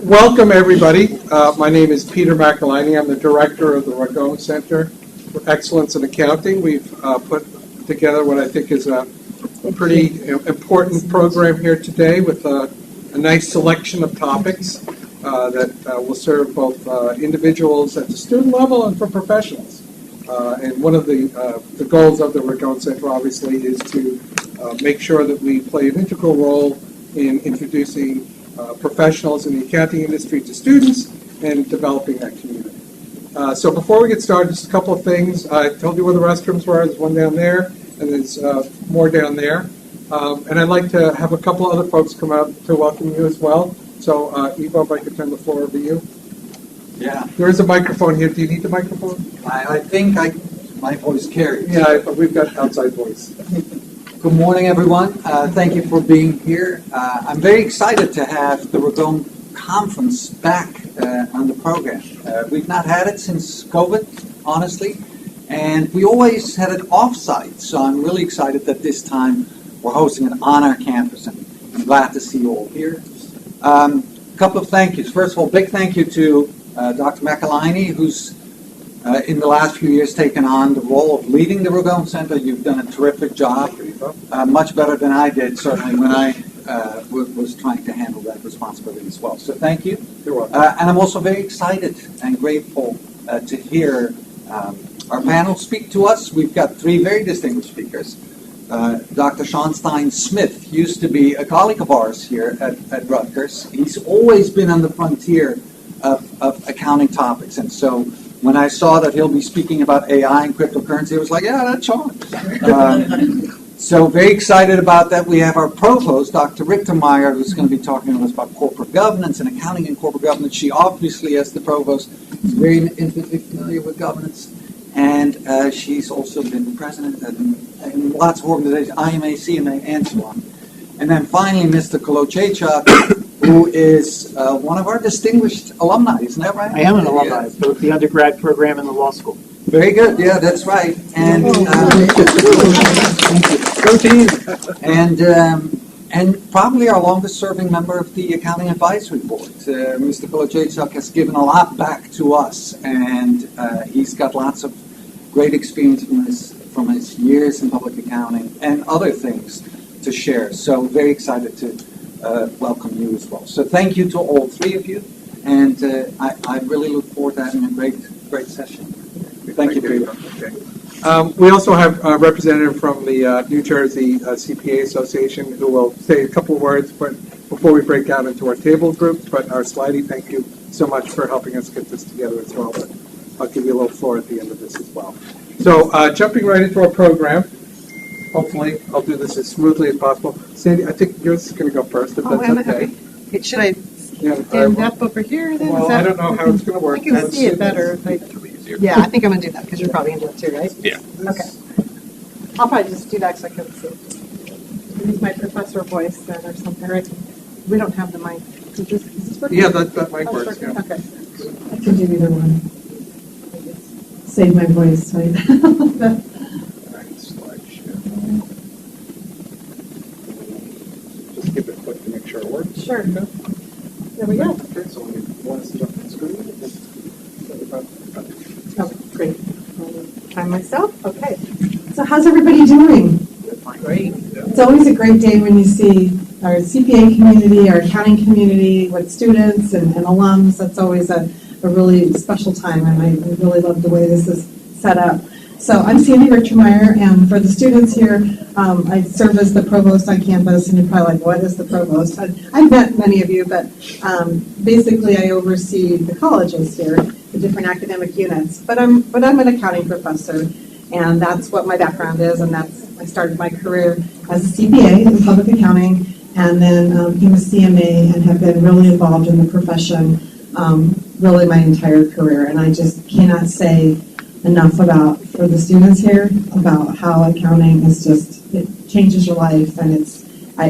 Welcome, everybody. My name is Peter McElhinney. I'm the director of the Ragone Center for Excellence in Accounting. We've put together what I think is a pretty important program here today with a nice selection of topics that will serve both individuals at the student level and for professionals. And one of the goals of the Ragone Center, obviously, is to make sure that we play an integral role in introducing professionals in the accounting industry to students and developing that community. So before we get started, just a couple of things. I told you where the restrooms were. There's one down there, and there's more down there. And I'd like to have a couple other folks come out to welcome you as well. So, Ivo, if I could turn the floor over to you. Yeah. There is a microphone here. Do you need the microphone? I think my voice carries. Yeah, we've got outside voice. Good morning, everyone. Thank you for being here. I'm very excited to have the Ragone Conference back on the program. We've not had it since COVID, honestly, and we always had it off-site, so I'm really excited that this time we're hosting it on our campus, and I'm glad to see you all here. A couple of thank yous. First of all, big thank you to Dr. McElhinney, who's in the last few years taken on the role of leading the Ragone Center. You've done a terrific job, much better than I did, certainly, when I was trying to handle that responsibility as well. So thank you. You're welcome. And I'm also very excited and grateful to hear our panel speak to us. We've got three very distinguished speakers. Dr. Sean Stein-Smith used to be a colleague of ours here at Rutgers. He's always been on the frontier of accounting topics, and so when I saw that he'll be speaking about AI and cryptocurrency, I was like, yeah, that's Sean. So very excited about that. We have our provost, Dr. Richtermeyer, who's going to be talking to us about corporate governance and accounting and corporate governance. She obviously, as the provost, is very intimately familiar with governance. And she's also been president in lots of organizations, IMA, CMA, and so on. And then finally, Mr. Kolochechuk, who is one of our distinguished alumni, isn't that right? I am an alumni of both the undergrad program and the law school. Very good, yeah, that's right. And and probably our longest serving member of the Accounting Advisory Board. Mr. Kolochechuk has given a lot back to us, and he's got lots of great experience from his years in public accounting and other things to share. So very excited to welcome you as well. So thank you to all three of you, and I really look forward to having a great session. Thank you, Peter. Okay. We also have a representative from the New Jersey CPA Association who will say a couple of words before we break out into our table group. But our Slidey, thank you so much for helping us get this together as well. But I'll give you a little floor at the end of this as well. So jumping right into our program, hopefully I'll do this as smoothly as possible. Sandy, I think yours is going to go first, if that's okay. Should I stand up over here then? Well, I don't know how it's going to work. I can see it better if I... Yeah, I think I'm going to do that because you're probably going to do it too, right? Yeah. Okay. I'll probably just do that so I can see. Use my professor voice then or something, right? We don't have the mic. Is this working? Yeah, that mic works, yeah. Okay. I can do either one. Save my voice, right? Just give it a click to make sure it works. Sure. There we go. Okay, so we want to see up the screen. Okay, great. Time myself? Okay. So how's everybody doing? Great. It's always a great day when you see our CPA community, our accounting community with students and alums. That's always a really special time, and I really love the way this is set up. So I'm Sandy Richtermeyer, and for the students here, I serve as the provost on campus, and you're probably like, what is the provost? I've met many of you, but basically I oversee the colleges here, the different academic units. But I'm an accounting professor, and that's what my background is, and I started my career as a CPA in public accounting, and then became a CMA and have been really involved in the profession really my entire career. And I just cannot say enough for the students here about how accounting is just, it changes your life, and I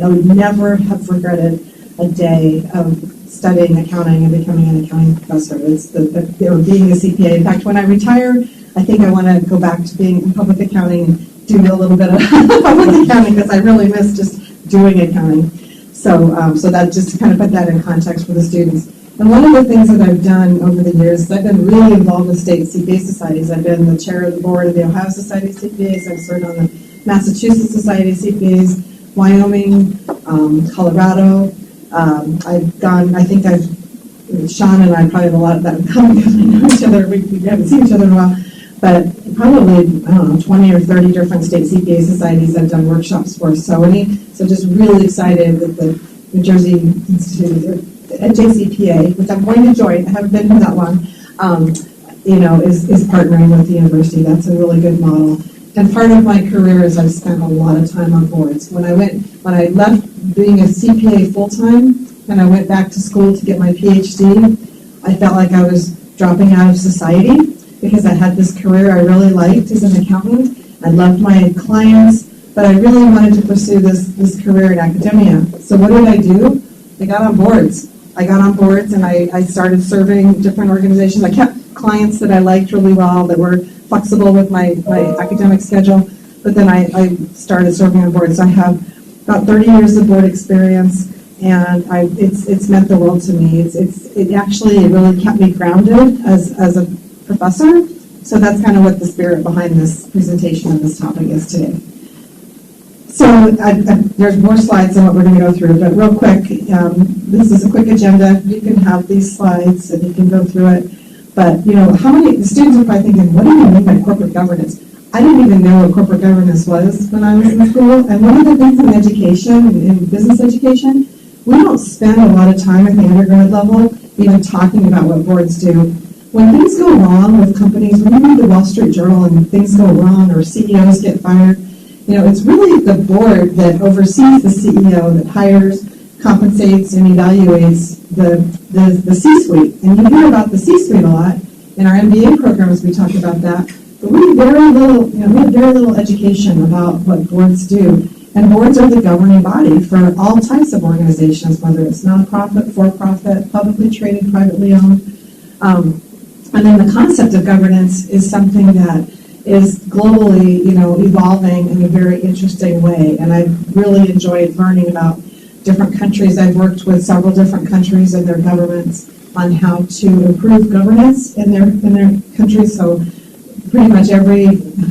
would never have regretted a day of studying accounting and becoming an accounting professor. It's or being a CPA. In fact, when I retire, I think I want to go back to being in public accounting and do a little bit of public accounting because I really miss just doing accounting. So that just to kind of put that in context for the students. And one of the things that I've done over the years is I've been really involved with state CPA societies. I've been the chair of the board of the Ohio Society of CPAs. I've served on the Massachusetts Society of CPAs, Wyoming, Colorado. Sean and I probably have a lot of that in common because we know each other. We haven't seen each other in a while. But probably, 20 or 30 different state CPA societies I've done workshops for. So just really excited that the New Jersey Institute, or NJCPA, which I'm going to join, I haven't been here that long, is partnering with the university. That's a really good model. And part of my career is I've spent a lot of time on boards. When I left being a CPA full-time and I went back to school to get my PhD, I felt like I was dropping out of society because I had this career I really liked as an accountant. I loved my clients, but I really wanted to pursue this career in academia. So what did I do? I got on boards. And I started serving different organizations. I kept clients that I liked really well, that were flexible with my academic schedule, but then I started serving on boards. I have about 30 years of board experience, and it's meant the world to me. It actually really kept me grounded as a professor, so that's kind of what the spirit behind this presentation and this topic is today. So there's more slides than what we're going to go through, but real quick, this is a quick agenda. You can have these slides and you can go through it. But, how many students are probably thinking, what do you mean by corporate governance? I didn't even know what corporate governance was when I was in school. And one of the things in education, in business education, we don't spend a lot of time at the undergrad level even talking about what boards do. When things go wrong with companies, when you read the Wall Street Journal and things go wrong or CEOs get fired, it's really the board that oversees the CEO, that hires, compensates, and evaluates the C-suite. And you hear about the C-suite a lot. In our MBA programs, we talk about that. But we have very little education about what boards do. And boards are the governing body for all types of organizations, whether it's nonprofit, for-profit, publicly traded, privately owned. And then the concept of governance is something that is globally, evolving in a very interesting way. And I've really enjoyed learning about different countries. I've worked with several different countries and their governments on how to improve governance in their countries. So pretty much every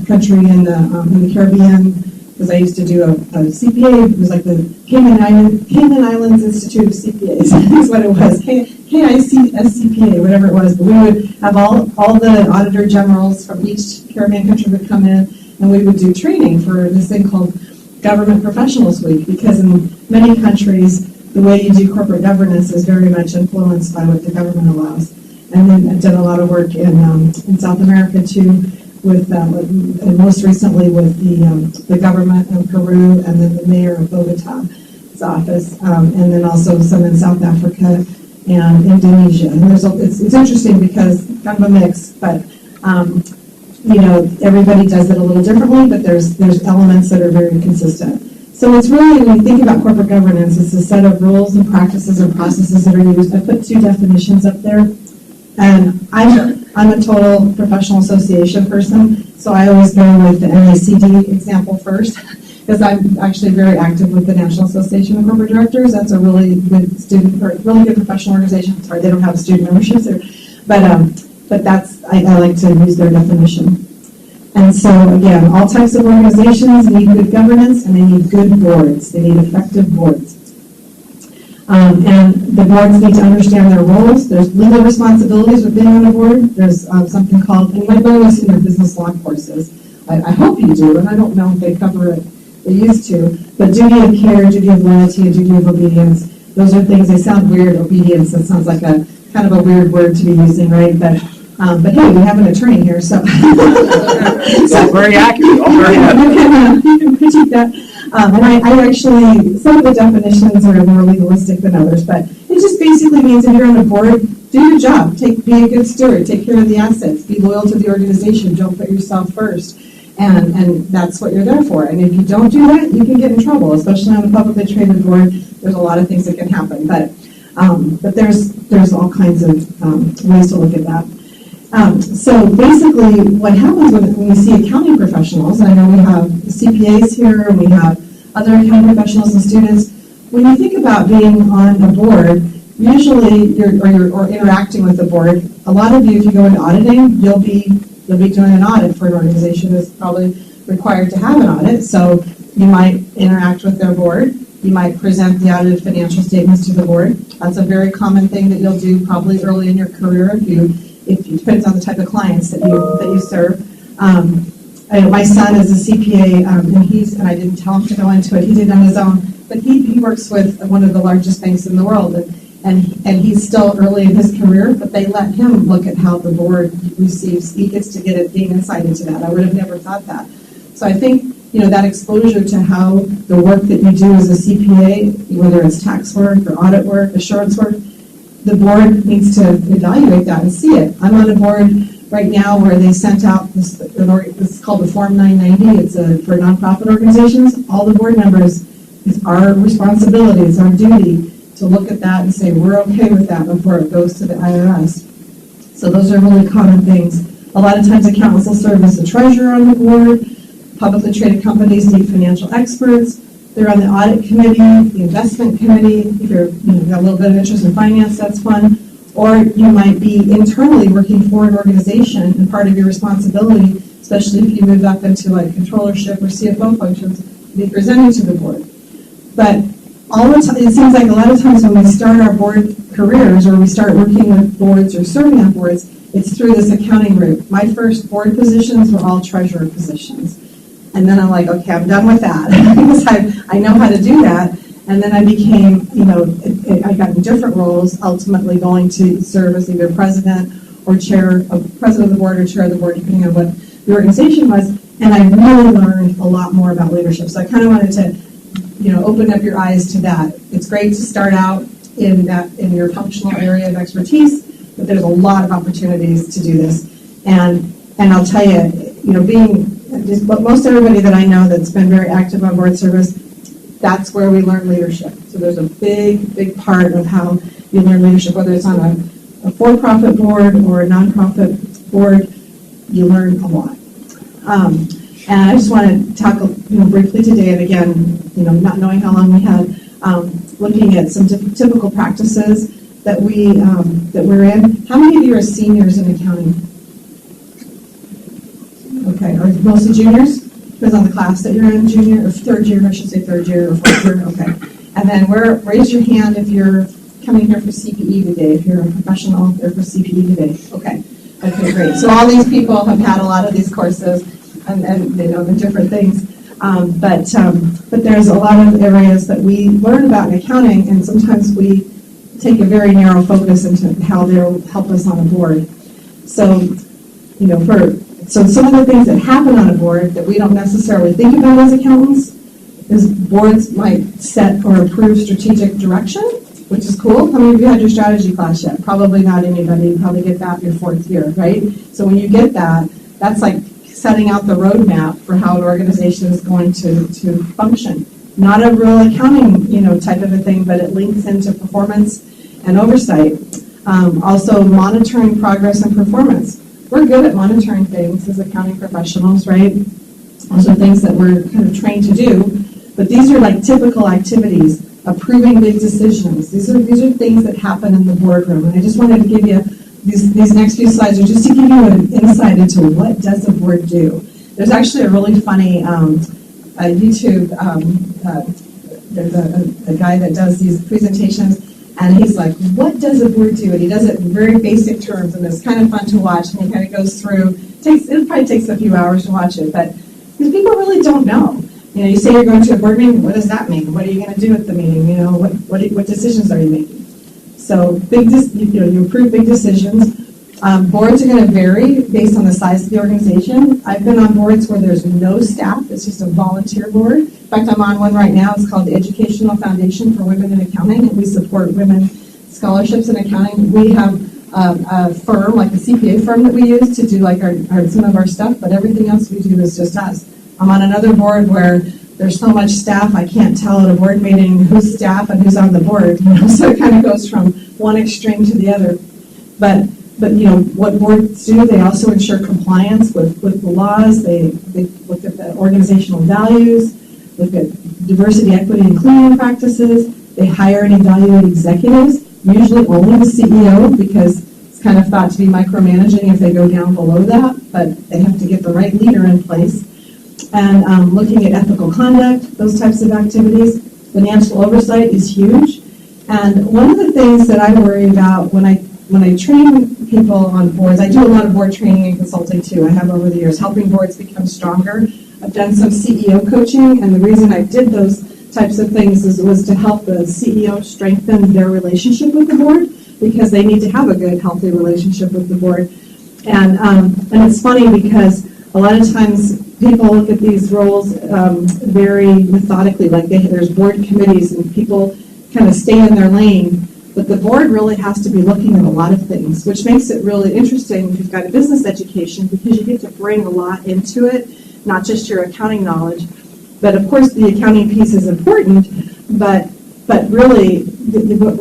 country in the Caribbean, because I used to do a CPA, it was like the Cayman Islands Institute of CPAs, is what it was, KICSCPA, whatever it was. But we would have all the auditor generals from each Caribbean country would come in, and we would do training for this thing called Government Professionals Week, because in many countries, the way you do corporate governance is very much influenced by what the government allows. And then I did a lot of work in South America too, and most recently with the government in Peru, and then the mayor of Bogota's office, and then also some in South Africa and Indonesia. And it's interesting because kind of a mix, but everybody does it a little differently, but there's elements that are very consistent. So it's really, when you think about corporate governance, it's a set of rules and practices and processes that are used. I put two definitions up there. And I'm a total professional association person, so I always go with the NACD example first, because I'm actually very active with the National Association of Corporate Directors. That's a really good really good professional organization. Sorry, they don't have student memberships there, but I like to use their definition. And so again, all types of organizations need good governance, and they need good boards. They need effective boards. And the boards need to understand their roles. There's legal responsibilities with being on a board. There's something called, and you might learn this in your business law courses. I hope you do, and I don't know if they cover it. They used to. But duty of care, duty of loyalty, and duty of obedience, those are things, they sound weird. Obedience, that sounds like a kind of a weird word to be using, right? But hey, we have an attorney here, so. So very accurate. You can critique that. And I actually, some of the definitions are more legalistic than others, but it just basically means if you're on a board, do your job. Be a good steward. Take care of the assets. Be loyal to the organization. Don't put yourself first. And that's what you're there for. And if you don't do that, you can get in trouble, especially on a publicly traded board. There's a lot of things that can happen, but there's all kinds of ways to look at that. So basically, what happens when we see accounting professionals, and I know we have CPAs here, and we have other accounting professionals and students, when you think about being on a board, usually you're interacting with the board. A lot of you, if you go into auditing, you'll be doing an audit for an organization that's probably required to have an audit. So you might interact with their board. You might present the audited financial statements to the board. That's a very common thing that you'll do probably early in your career if it depends on the type of clients that you serve. My son is a CPA, and I didn't tell him to go into it. He did it on his own, but he works with one of the largest banks in the world, and he's still early in his career. But they let him look at how the board receives. He gets to get the insight into that. I would have never thought that. So I think that exposure to how the work that you do as a CPA, whether it's tax work or audit work, assurance work, the board needs to evaluate that and see it. I'm on a board right now where they sent out this is called the Form 990. It's for nonprofit organizations. All the board members, it's our responsibility, it's our duty to look at that and say we're okay with that before it goes to the IRS. So those are really common things. A lot of times accountants will serve as the treasurer on the board. Publicly traded companies need financial experts. They're on the audit committee, the investment committee. If you're got a little bit of interest in finance, that's fun. Or you might be internally working for an organization, and part of your responsibility, especially if you move up into like controllership or CFO functions, be presenting to the board. But all the time, it seems like a lot of times when we start our board careers or we start working with boards or serving on boards, it's through this accounting route. My first board positions were all treasurer positions. And then I'm like, okay, I'm done with that because I know how to do that. And then I became, I got in different roles, ultimately going to serve as either president or president of the board or chair of the board, depending on what the organization was. And I really learned a lot more about leadership. So I kind of wanted to, open up your eyes to that. It's great to start out in your functional area of expertise, but there's a lot of opportunities to do this. And I'll tell you, but most everybody that I know that's been very active on board service, that's where we learn leadership. So there's a big part of how you learn leadership, whether it's on a for-profit board or a nonprofit board, you learn a lot. And I just want to talk briefly today, and again, not knowing how long we had, looking at some typical practices that we're in. How many of you are seniors in accounting? Okay, are mostly juniors? Depends on the class that you're in, junior or third year, I should say third year or fourth year, okay. And then raise your hand if you're coming here for CPE today, if you're a professional there for CPE today. Okay, great. So all these people have had a lot of these courses and they know the different things. But there's a lot of areas that we learn about in accounting, and sometimes we take a very narrow focus into how they'll help us on a board. So, So some of the things that happen on a board that we don't necessarily think about as accountants is boards might set or approve strategic direction, which is cool. How many of you had your strategy class yet? Probably not anybody. You probably get that your fourth year, right? So when you get that, that's like setting out the roadmap for how an organization is going to function. Not a real accounting, type of a thing, but it links into performance and oversight. Also monitoring progress and performance. We're good at monitoring things as accounting professionals, right? Those are things that we're kind of trained to do, but these are like typical activities, approving big decisions. These are things that happen in the boardroom, and I just wanted to give you these next few slides are just to give you an insight into what does a board do. There's actually a really funny YouTube, there's a guy that does these presentations, and he's like, what does a board do? And he does it in very basic terms, and it's kind of fun to watch, and he kind of goes through, it probably takes a few hours to watch it, but because people really don't know. You say you're going to a board meeting, what does that mean? What are you going to do at the meeting? What decisions are you making? So you approve big decisions. Boards are going to vary based on the size of the organization. I've been on boards where there's no staff. It's just a volunteer board. In fact, I'm on one right now. It's called the Educational Foundation for Women in Accounting, and we support women scholarships in accounting. We have a firm, like a CPA firm that we use to do like some of our stuff, but everything else we do is just us. I'm on another board where there's so much staff, I can't tell at a board meeting who's staff and who's on the board. So it kind of goes from one extreme to the other. But what boards do, they also ensure compliance with the laws. They look at the organizational values. look at diversity, equity, inclusion practices. They hire and evaluate executives, usually only the CEO, because it's kind of thought to be micromanaging if they go down below that, but they have to get the right leader in place. And looking at ethical conduct, those types of activities. Financial oversight is huge. And one of the things that I worry about when I train people on boards, I do a lot of board training and consulting too. I have over the years, helping boards become stronger. I've done some CEO coaching, and the reason I did those types of things was to help the CEO strengthen their relationship with the board, because they need to have a good, healthy relationship with the board. And it's funny because a lot of times people look at these roles very methodically, like there's board committees and people kind of stay in their lane. But the board really has to be looking at a lot of things, which makes it really interesting if you've got a business education, because you get to bring a lot into it, not just your accounting knowledge. But of course, the accounting piece is important, but really,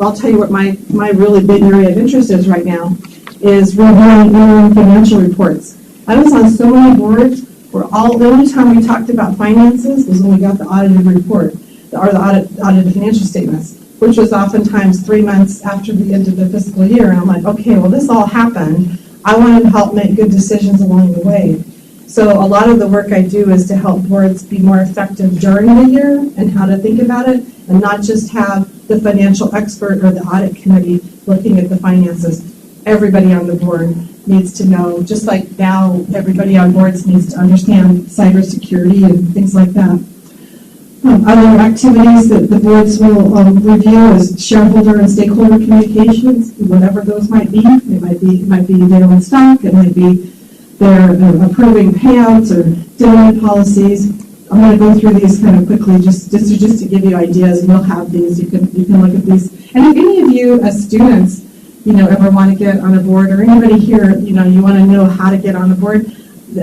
I'll tell you what my really big area of interest is right now, is reviewing interim financial reports. I was on so many boards where the only time we talked about finances was when we got the audited report, or the audited financial statements, which was oftentimes 3 months after the end of the fiscal year. And I'm like, okay, well, this all happened. I want to help make good decisions along the way. So a lot of the work I do is to help boards be more effective during the year and how to think about it, and not just have the financial expert or the audit committee looking at the finances. Everybody on the board needs to know, just like now everybody on boards needs to understand cybersecurity and things like that. Other activities that the boards will review is shareholder and stakeholder communications, whatever those might be. It might be their own stock, it might be their approving payouts or dividend policies. I'm going to go through these kind of quickly, just to give you ideas, and you'll have these. You can look at these. And if any of you as students, ever want to get on a board, or anybody here, you want to know how to get on a board,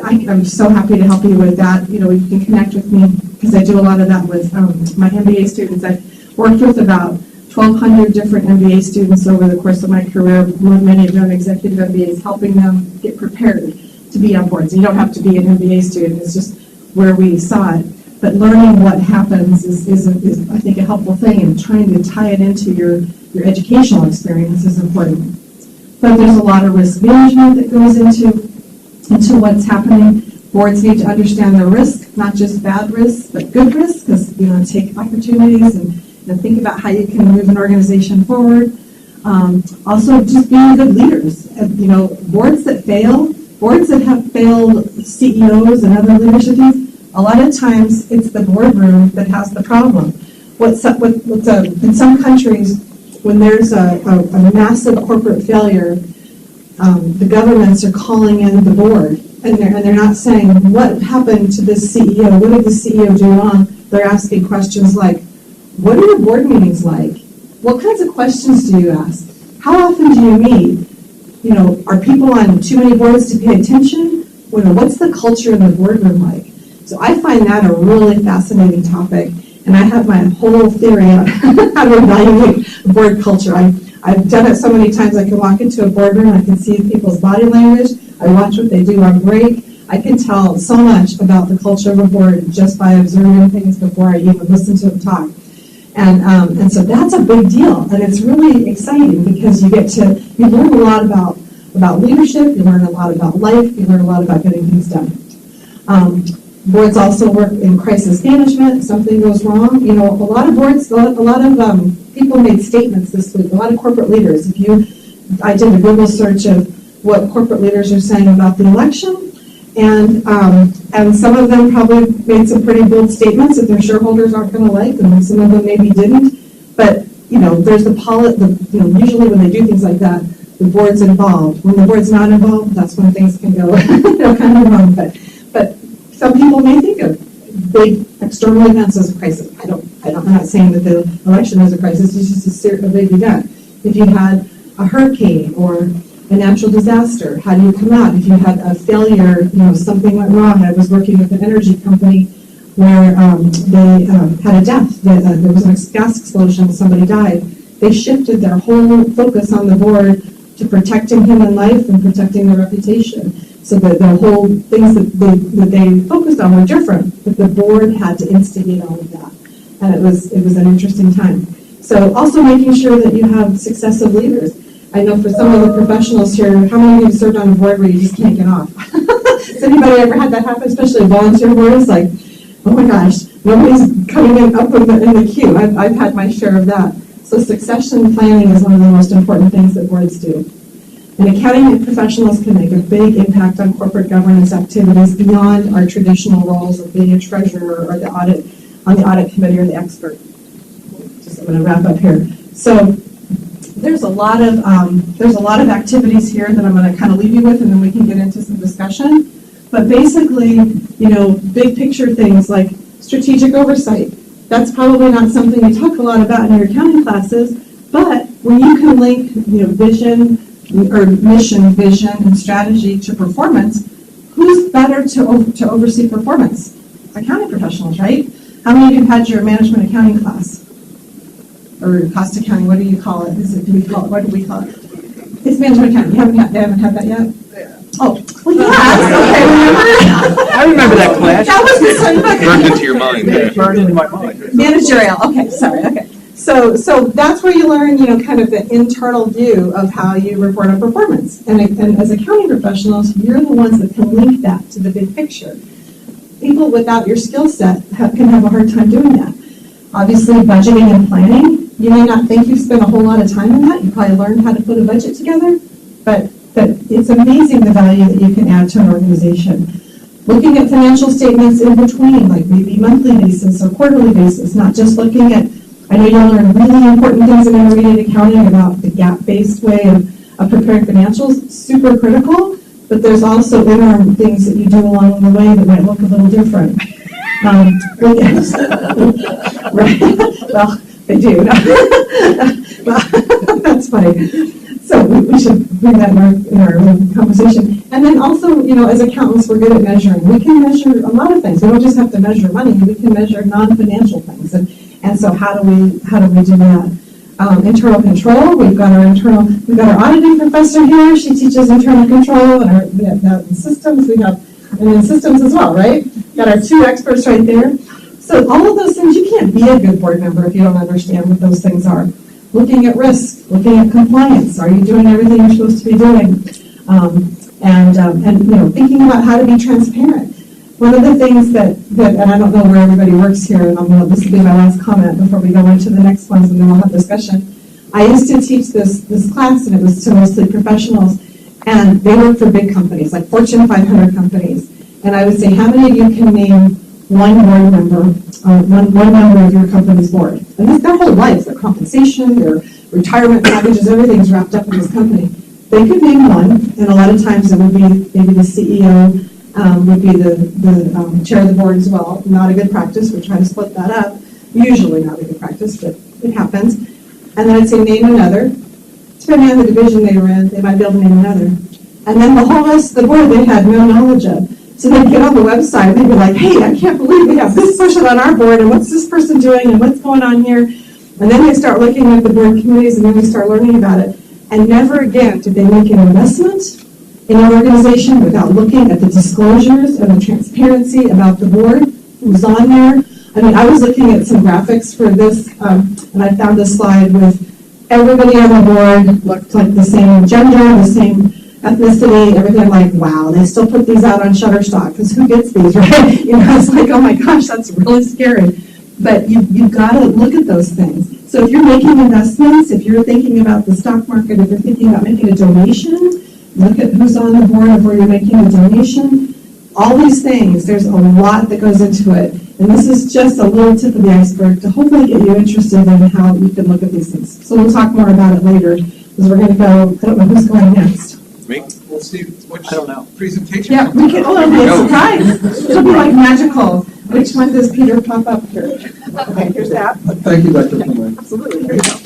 I'm so happy to help you with that. You can connect with me, because I do a lot of that with my MBA students. I've worked with about 1,200 different MBA students over the course of my career, many of them executive MBAs, helping them get prepared to be on boards. You don't have to be an MBA student, it's just where we saw it. But learning what happens is I think, a helpful thing, and trying to tie it into your educational experience is important. But there's a lot of risk management that goes into what's happening. Boards need to understand the risk, not just bad risks, but good risks, because take opportunities and think about how you can move an organization forward. Also, just being good leaders. Boards that have failed CEOs and other leadership teams, a lot of times it's the boardroom that has the problem. In some countries, when there's a massive corporate failure, the governments are calling in the board, and they're not saying, what happened to this CEO? What did the CEO do wrong? They're asking questions like, what are your board meetings like? What kinds of questions do you ask? How often do you meet? Are people on too many boards to pay attention? What's the culture in the boardroom like? So I find that a really fascinating topic, and I have my whole theory on how to evaluate board culture. I've done it so many times. I can walk into a boardroom, I can see people's body language, I watch what they do on break. I can tell so much about the culture of a board just by observing things before I even listen to them talk. And so that's a big deal, and it's really exciting, because you learn a lot about leadership, you learn a lot about life, you learn a lot about getting things done. Boards also work in crisis management. If something goes wrong, a lot of boards, a lot of people made statements this week, a lot of corporate leaders. I did a Google search of what corporate leaders are saying about the election, and some of them probably made some pretty bold statements that their shareholders aren't going to like, and some of them maybe didn't. But there's usually when they do things like that, the board's involved. When the board's not involved, that's when things can go kind of wrong. But some people may think of big external events as a crisis. I'm not saying that the election is a crisis. It's just a big event. If you had a hurricane or a natural disaster, how do you come out? If you had a failure, something went wrong. I was working with an energy company where they had a death. There was a gas explosion. Somebody died. They shifted their whole focus on the board to protecting human life and protecting their reputation. So the whole things that they focused on were different, but the board had to instigate all of that. And it was an interesting time. So also making sure that you have successive leaders. I know for some of the professionals here, how many of you have served on a board where you just can't get off? Has anybody ever had that happen, especially a volunteer board? It's like, oh my gosh, nobody's coming up in the queue. I've had my share of that. So succession planning is one of the most important things that boards do. And accounting professionals can make a big impact on corporate governance activities beyond our traditional roles of being a treasurer or on the audit committee or the expert. I'm going to wrap up here. So there's a lot of activities here that I'm going to kind of leave you with, and then we can get into some discussion. But basically, big picture things like strategic oversight. That's probably not something you talk a lot about in your accounting classes, but when you can link, vision or mission, vision, and strategy to performance, who's better to oversee performance? Accounting professionals, right? How many of you had your management accounting class? Or cost accounting, what do you call it? What do we call it? It's management accounting. You haven't had that yet? Yeah. Oh, well, yes. Okay, remember? I remember that class. That was the Burned into your mind. Burned into my mind. Managerial. Okay, sorry. Okay. So that's where you learn, kind of the internal view of how you report on performance. And as accounting professionals, you're the ones that can link that to the big picture. People without your skill set can have a hard time doing that. Obviously, budgeting and planning, you may not think you've spent a whole lot of time in that. You probably learned how to put a budget together, but it's amazing the value that you can add to an organization. Looking at financial statements in between, like maybe monthly basis or quarterly basis, not just looking at, I know you'll learn really important things in intermediate accounting about the GAAP-based way of preparing financials, super critical, but there's also interim things that you do along the way that might look a little different. Right? Well, they do. Well, that's funny. So we should bring that in our conversation. And then also, as accountants, we're good at measuring. We can measure a lot of things. We don't just have to measure money. We can measure non-financial things. And so how do we do that? Internal control. We've got our auditing professor here. She teaches internal control, and we have that in systems. We have in systems as well, right? Got our two experts right there. So all of those things, you can't be a good board member if you don't understand what those things are. Looking at risk, looking at compliance. Are you doing everything you're supposed to be doing? And thinking about how to be transparent. One of the things that and I don't know where everybody works here, and this will be my last comment before we go into the next ones, and then we'll have discussion. I used to teach this class, and it was to mostly professionals, and they work for big companies, like Fortune 500 companies. And I would say, how many of you can name one board member, one member of your company's board? And that's their whole life, their compensation, their retirement packages, everything's wrapped up in this company. They could name one, and a lot of times it would be maybe the CEO, would be the chair of the board as well. Not a good practice. We try to split that up. Usually not a good practice, but it happens. And then I'd say name another. Depending on the division they were in, they might be able to name another. And then the whole rest of the board they had no knowledge of. So they'd get on the website and they'd be like, hey, I can't believe we have this person on our board, and what's this person doing, and what's going on here? And then they start looking at the board committees, and then they start learning about it. And never again did they make an investment in an organization without looking at the disclosures and the transparency about the board, who's on there. I mean, I was looking at some graphics for this, and I found this slide with everybody on the board looked like the same gender, the same ethnicity, everything. Like, wow, they still put these out on Shutterstock, because who gets these, right? It's like, oh my gosh, that's really scary. But you've got to look at those things. So if you're making investments, if you're thinking about the stock market, if you're thinking about making a donation, look at who's on the board of where you're making a donation. All these things, there's a lot that goes into it. And this is just a little tip of the iceberg to hopefully get you interested in how you can look at these things. So we'll talk more about it later, because we're going to go, I don't know who's going next. Me? We'll see which I don't know. presentation. Yeah, we can, it'll be a surprise. It'll be like magical. Which one does Peter pop up here? Okay, here's that. Thank you, Dr. Plummer. Absolutely, here you go.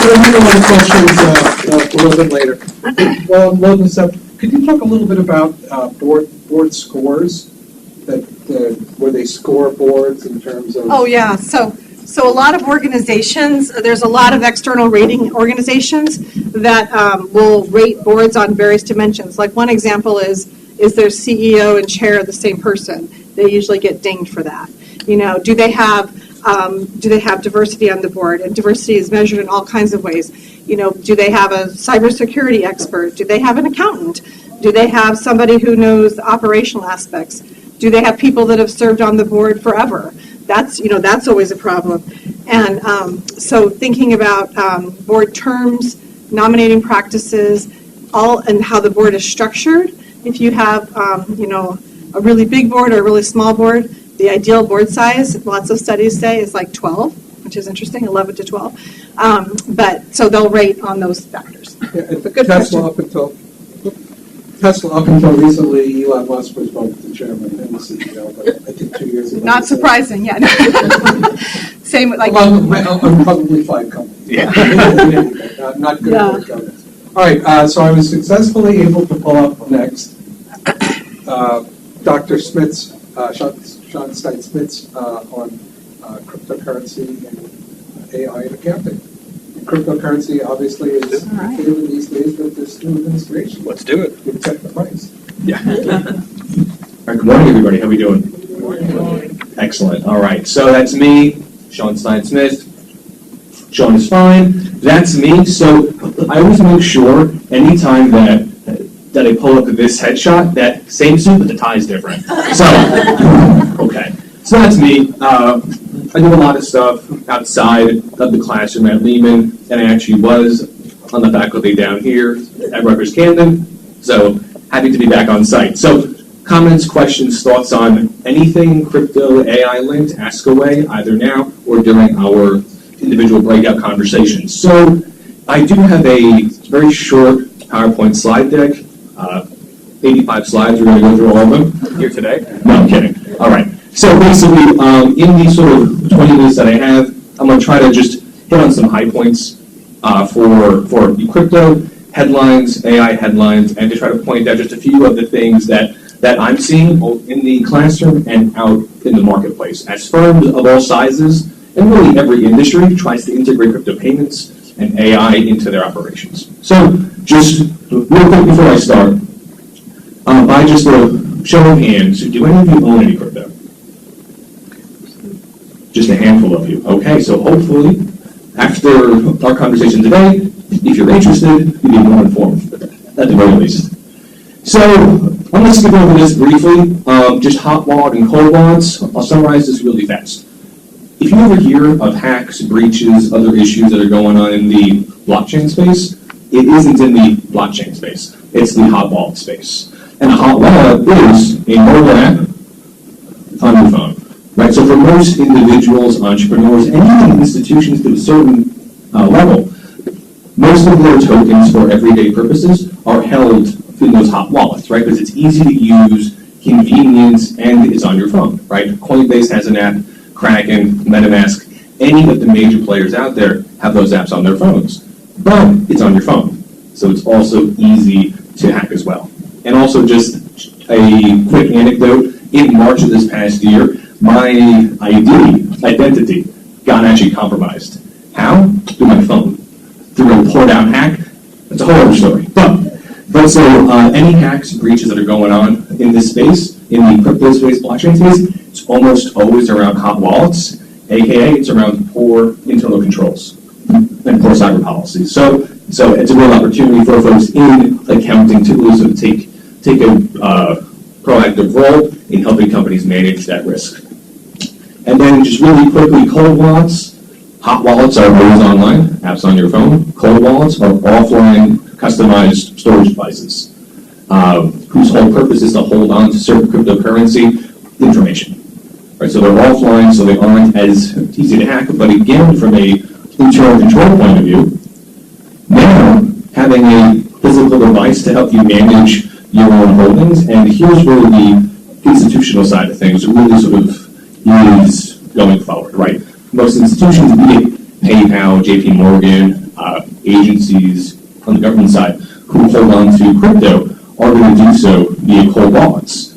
We'll have a lot of questions a little bit later. Well, Logan, so could you talk a little bit about board scores, where they score boards in terms of? Oh, yeah. So So a lot of organizations, there's a lot of external rating organizations that will rate boards on various dimensions. Like one example is their CEO and chair the same person? They usually get dinged for that. You know, do they have diversity on the board? And diversity is measured in all kinds of ways. You know, do they have a cybersecurity expert? Do they have an accountant? Do they have somebody who knows the operational aspects? Do they have people that have served on the board forever? That's always a problem. And so thinking about board terms, nominating practices, and how the board is structured. If you have, a really big board or a really small board, the ideal board size, lots of studies say, is like 12, which is interesting, 11 to 12. But so they'll rate on those factors. Yeah, and But good Tesla up until recently, Elon Musk was both the chairman and the CEO, but I think 2 years ago. Not surprising, yeah. Same with like. Among probably 5 companies. Yeah. Not good Yeah. for governance. All right, so I was successfully able to pull up next Dr. Smith's, Sean Stein-Smith's on cryptocurrency and AI and accounting. Cryptocurrency obviously is All right. given these days with this new administration. Let's do it. You check the price. Yeah. All right, good morning, everybody. How we doing? Good morning. Excellent. All right, so that's me, Sean Stein-Smith. Sean is fine. That's me. So I always make sure anytime that I pull up this headshot, that same suit, but the tie is different. So, okay. So that's me. I do a lot of stuff outside of the classroom at Lehman, and I actually was on the faculty down here at Rutgers Camden. So happy to be back on site. So comments, questions, thoughts on anything crypto, AI linked, ask away, either now or during our individual breakout conversations. So I do have a very short PowerPoint slide deck, 85 slides. We're going to go through all of them here today. No, I'm kidding. All right. So basically, in these sort of 20 minutes that I have, I'm going to try to just hit on some high points for crypto headlines, AI headlines, and to try to point out just a few of the things that I'm seeing both in the classroom and out in the marketplace. As firms of all sizes, and really every industry tries to integrate crypto payments and AI into their operations. So just real quick before I start, by just a show of hands, do any of you own any crypto? Just a handful of you. Okay, so hopefully, after our conversation today, if you're interested, you'll be more informed, at the very least. So, I'm going to skip over this briefly, just hot wallet and cold wallets. I'll summarize this really fast. If you ever hear of hacks, breaches, other issues that are going on in the blockchain space, it isn't in the blockchain space. It's the hot wallet space. And a hot wallet is a mobile app on your phone. Right, so for most individuals, entrepreneurs, and even institutions to a certain level, most of their tokens for everyday purposes are held in those hot wallets, right? Because it's easy to use, convenience, and it's on your phone, right? Coinbase has an app, Kraken, MetaMask, any of the major players out there have those apps on their phones. But it's on your phone, so it's also easy to hack as well. And also just a quick anecdote, in March of this past year, my identity got actually compromised. How? Through my phone. Through a poured out hack. That's a whole other story. But so any hacks, breaches that are going on in this space, in the crypto space, blockchain space, it's almost always around hot wallets, aka it's around poor internal controls and poor cyber policies. So it's a real opportunity for folks in accounting to really sort of take a proactive role in helping companies manage that risk. And then just really quickly, cold wallets. Hot wallets are always online, apps on your phone. Cold wallets are offline, customized storage devices, whose whole purpose is to hold on to certain cryptocurrency information. Right, so they're offline, so they aren't as easy to hack, but again, from a internal control point of view, now having a physical device to help you manage your own holdings, and here's where the institutional side of things really sort of is going forward, right? Most institutions, be it PayPal, JP Morgan, agencies on the government side who hold on to crypto are going to do so via cold wallets.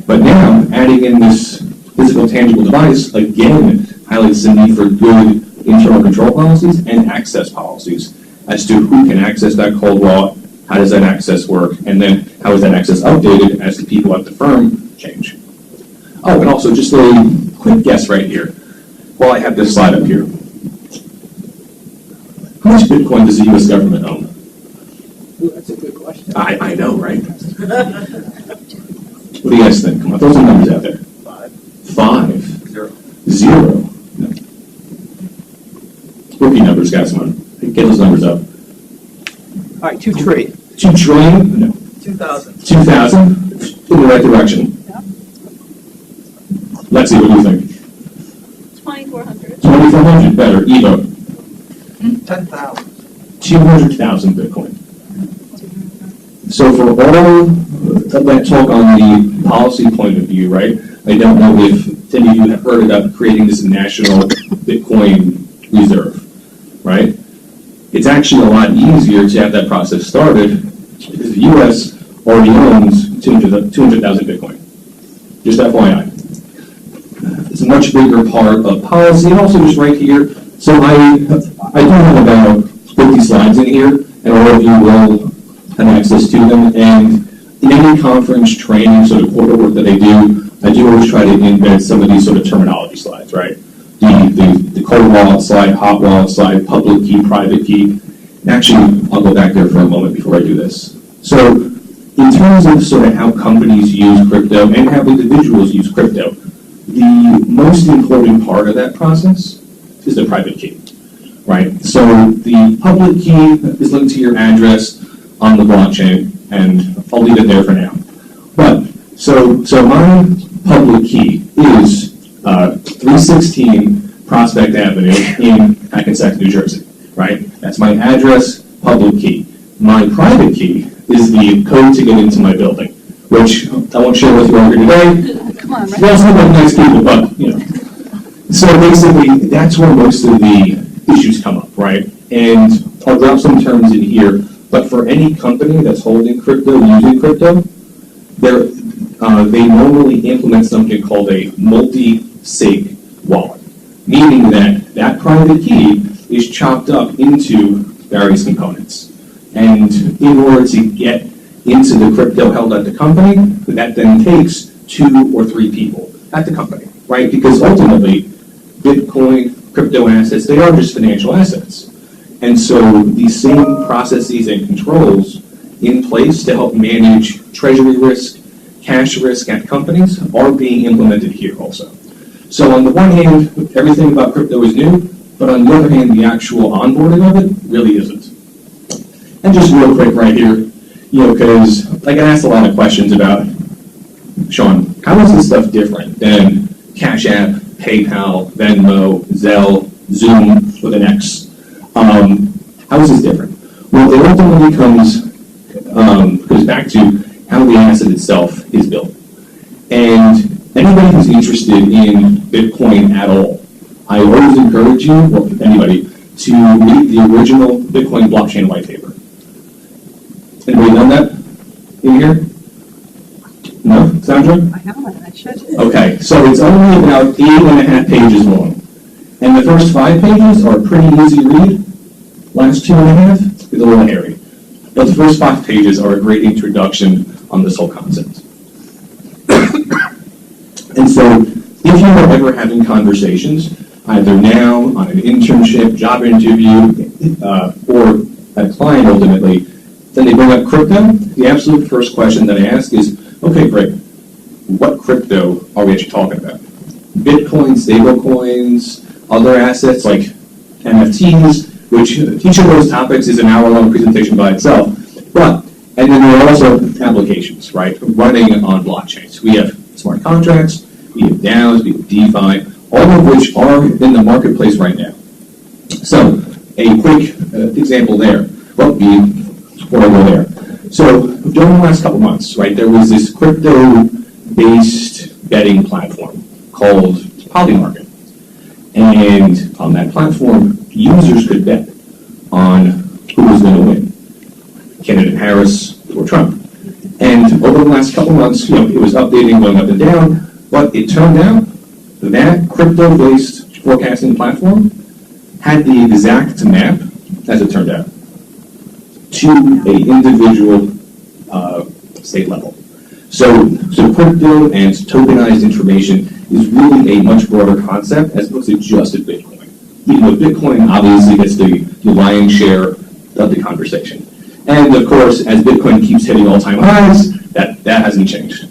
But now, adding in this physical tangible device, again, highlights the need for good internal control policies and access policies as to who can access that cold wallet, how does that access work, and then how is that access updated as the people at the firm change. Oh, and also just a quick guess right here. While I have this slide up here. How much Bitcoin does the U.S. government own? Ooh, that's a good question. I know, right? What do you guys think? Come on, throw some numbers out there. 5. 0. No. Rookie numbers, guys, come on. Get those numbers up. All right, 2 trillion. 2 trillion? No. 2,000. 2,000? In the right direction. Lexi, what do you think? 2,400. 2,400, better. Evo, 10,000. 200,000 Bitcoin. So for all of that talk on the policy point of view, right, I don't know if any of you have heard about creating this national Bitcoin reserve, right? It's actually a lot easier to have that process started because the U.S. already owns 200,000 Bitcoin. Just FYI. It's a much bigger part of policy, and also just right here. So I do have about 50 slides in here, and all of you will have access to them. And in any conference, training, sort of corporate work that I do always try to embed some of these sort of terminology slides, right? The cold wallet slide, hot wallet slide, public key, private key. Actually, I'll go back there for a moment before I do this. So in terms of sort of how companies use crypto and how individuals use crypto, the most important part of that process is the private key, right? So the public key is linked to your address on the blockchain, and I'll leave it there for now. But, so my public key is 316 Prospect Avenue in Hackensack, New Jersey, right? That's my address, public key. My private key is the code to get into my building, which I won't share with you all here today. Come on, right? Well, some of nice people, but, you know. So basically, that's where most of the issues come up, right? And I'll drop some terms in here, but for any company that's holding crypto, using crypto, they normally implement something called a multi-sig wallet, meaning that that private key is chopped up into various components. And in order to get into the crypto held at the company, that then takes 2 or 3 people at the company, right? Because ultimately, Bitcoin, crypto assets, they are just financial assets. And so these same processes and controls in place to help manage treasury risk, cash risk at companies are being implemented here also. So on the one hand, everything about crypto is new, but on the other hand, the actual onboarding of it really isn't. And just real quick right here, you know, because I get asked a lot of questions about, Sean, how is this stuff different than Cash App, PayPal, Venmo, Zelle, Zoom with an X? How is this different? Well, it ultimately goes back to how the asset itself is built. And anybody who's interested in Bitcoin at all, I always encourage you, or anybody, to read the original Bitcoin blockchain white paper. Anybody done that in here? No? Sandra? I haven't, I should. Okay, so it's only about 8.5 pages long. And the first 5 pages are pretty easy read. Last 2.5 is a little hairy. But the first 5 pages are a great introduction on this whole concept. And so, if you are ever having conversations, either now, on an internship, job interview, or a client ultimately, then they bring up crypto, the absolute first question that I ask is, okay, great, what crypto are we actually talking about? Bitcoin, stablecoins, other assets like NFTs, which each of those topics is an hour-long presentation by itself. But, and then there are also applications, right, running on blockchains. We have smart contracts, we have DAOs, we have DeFi, all of which are in the marketplace right now. So, a quick example there. Well, before I go there. So, during the last couple months, right, there was this crypto-based betting platform called Polymarket. And on that platform, users could bet on who was going to win, candidate Harris or Trump. And over the last couple months, you know, it was updating, going up and down, but it turned out that crypto-based forecasting platform had the exact map, as it turned out, to a individual state level. So crypto and tokenized information is really a much broader concept as opposed to just a Bitcoin. Even though Bitcoin obviously gets the lion's share of the conversation. And of course, as Bitcoin keeps hitting all-time highs, that hasn't changed.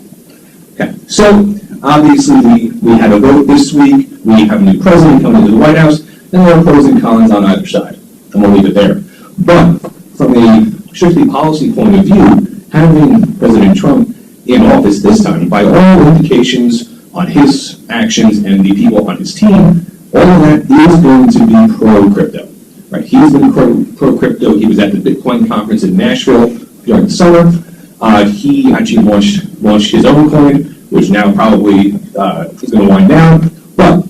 Okay, so obviously we had a vote this week, we have a new president coming to the White House, and there are pros and cons on either side, and we'll leave it there. But from a strictly policy point of view, having President Trump in office this time, by all indications on his actions and the people on his team, all of that is going to be pro-crypto. Right? He's been pro-crypto. He was at the Bitcoin conference in Nashville during the summer. He actually launched his own coin, which now probably is going to wind down. But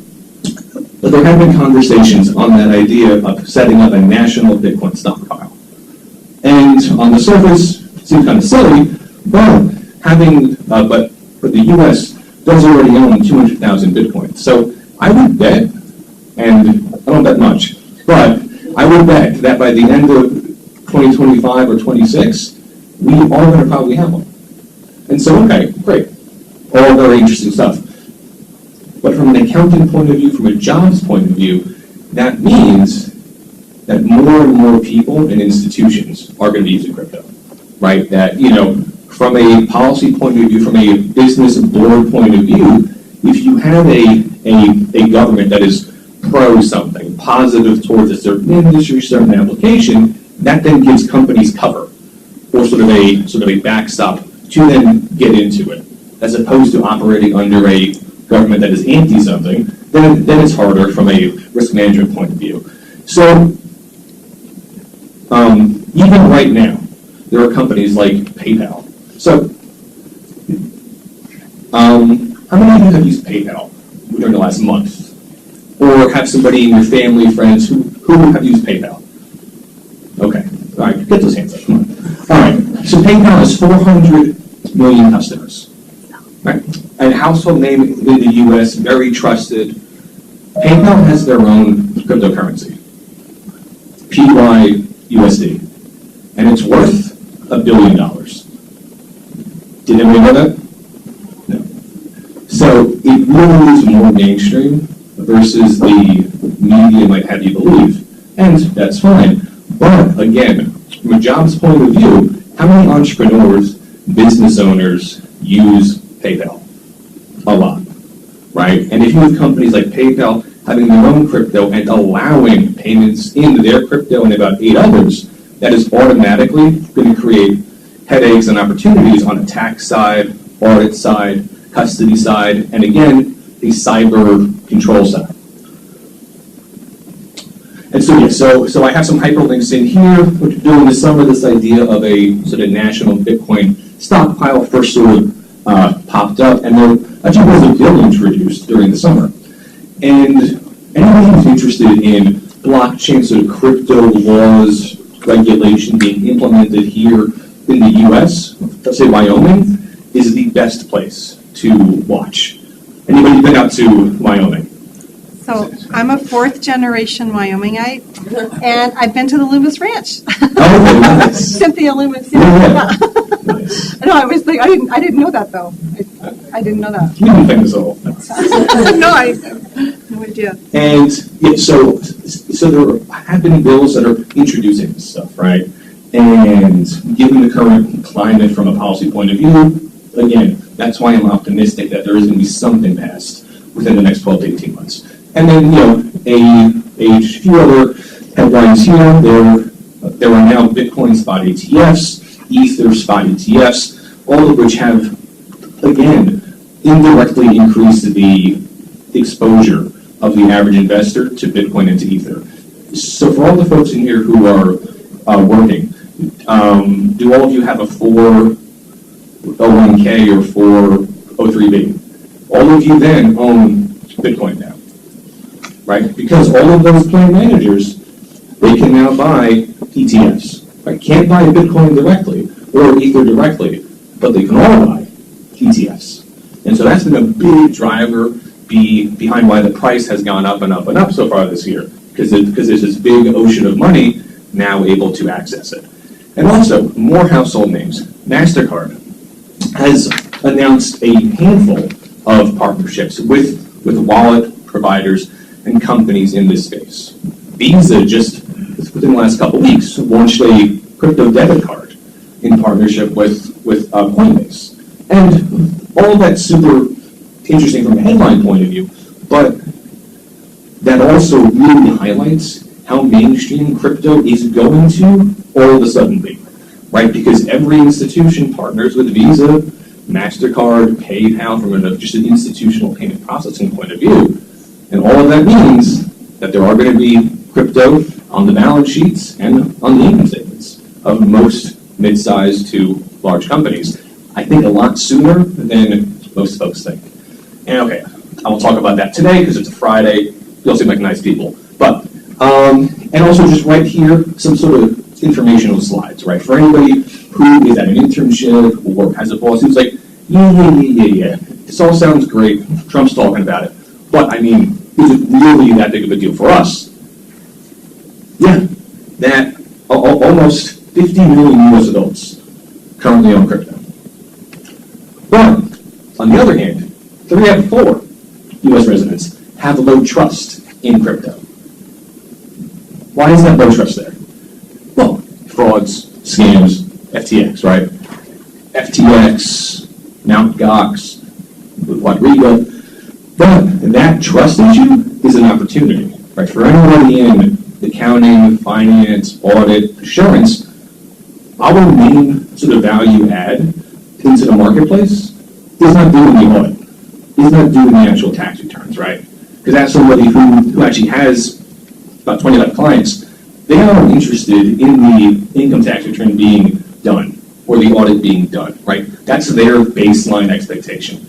there have been conversations on that idea of setting up a national Bitcoin stockpile. And on the surface, it seems kind of silly, but but the U.S. does already own 200,000 Bitcoin. So I would bet, and I don't bet much, but I would bet that by the end of 2025 or 26, we are going to probably have one. And so, okay, great. All very interesting stuff. But from an accounting point of view, from a jobs point of view, that means that more and more people and institutions are going to be using crypto, right? That, from a policy point of view, from a business board point of view, if you have a government that is pro something, positive towards a certain industry, certain application, that then gives companies cover, or sort of a backstop to then get into it, as opposed to operating under a government that is anti something. Then it's harder from a risk management point of view. So even right now, there are companies like PayPal. So how many of you have used PayPal during the last month? Or have somebody in your family, friends, who have used PayPal? Okay, all right, get those hands up, come on. All right, so PayPal has 400 million customers, right? A household name in the U.S., very trusted. PayPal has their own cryptocurrency, PYUSD, and it's worth $1 billion. Did anybody know that? No. So it really is more mainstream versus the media might have you believe, and that's fine. But again, from a jobs point of view, how many entrepreneurs, business owners use PayPal? A lot, right? And if you have companies like PayPal having their own crypto and allowing payments into their crypto and about 8 others, that is automatically going to create headaches and opportunities on a tax side, audit side, custody side, and again, the cyber control side. And so I have some hyperlinks in here. What you're doing this summer, this idea of a sort of national Bitcoin stockpile first sort of popped up, and there actually was a bill introduced during the summer. And anybody who's interested in blockchain, sort of crypto laws, regulation being implemented here in the U.S., let's say Wyoming, is the best place to watch. Anybody been out to Wyoming? So I'm a 4th-generation Wyomingite, and I've been to the Loomis Ranch. Oh, nice. Cynthia Loomis. Yeah. Nice. No, I was like, I didn't know that though. I didn't know that. You didn't think so. No, I have no idea. And yeah, so there have been bills that are introducing this stuff, right? And given the current climate from a policy point of view, again, that's why I'm optimistic that there is going to be something passed within the next 12 to 18 months. And then, a few other headlines here. There are now Bitcoin spot ETFs, Ether spot ETFs, all of which have, again, indirectly increased the exposure of the average investor to Bitcoin and to Ether. So for all the folks in here who are working, do all of you have a 401k or 403b? All of you then own Bitcoin now, right? Because all of those plan managers, they can now buy ETFs, right? Can't buy Bitcoin directly or Ether directly, but they can all buy ETFs. And so that's been a big driver be behind why the price has gone up and up and up so far this year, because there's this big ocean of money now able to access it. And also, more household names. MasterCard has announced a handful of partnerships with wallet providers and companies in this space. Visa just within the last couple weeks launched a crypto debit card in partnership with Coinbase. And all of that's super interesting from a headline point of view, but that also really highlights how mainstream crypto is going to all of a sudden be, right? Because every institution partners with Visa, MasterCard, PayPal from just an institutional payment processing point of view. And all of that means that there are going to be crypto on the balance sheets and on the income statements of most mid-sized to large companies. I think a lot sooner than most folks think. And okay, I will talk about that today because it's a Friday. You all seem like nice people. But, and also just right here, some sort of informational slides, right? For anybody who is at an internship or has a boss who's like, yeah. This all sounds great. Trump's talking about it. But, I mean, is it really that big of a deal for us? Yeah, that almost 50 million U.S. adults currently own crypto. But, on the other hand, 3 out of 4 U.S. residents have low trust in crypto. Why is that low trust there? Well, frauds, scams, FTX, right? FTX, Mt. Gox, Rodrigo. But that trust issue is an opportunity, right? For anybody in accounting, finance, audit, assurance, our main sort of value add into the marketplace is not doing the audit, is not doing the actual tax returns, right? Because that's somebody who actually has about 25 clients. They are interested in the income tax return being done or the audit being done, right? That's their baseline expectation.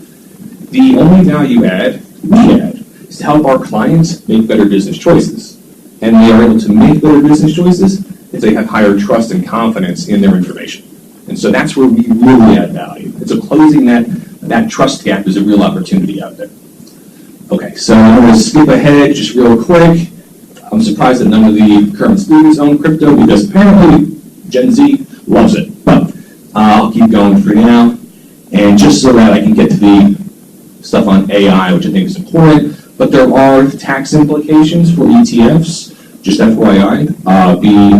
The only value add we add is to help our clients make better business choices. And they are able to make better business choices if they have higher trust and confidence in their information. And so that's where we really add value. And so closing that trust gap is a real opportunity out there. Okay, so I'm going to skip ahead just real quick. I'm surprised that none of the current students own crypto because apparently Gen Z loves it. But I'll keep going for now. And just so that I can get to the stuff on AI, which I think is important, but there are tax implications for ETFs, just FYI,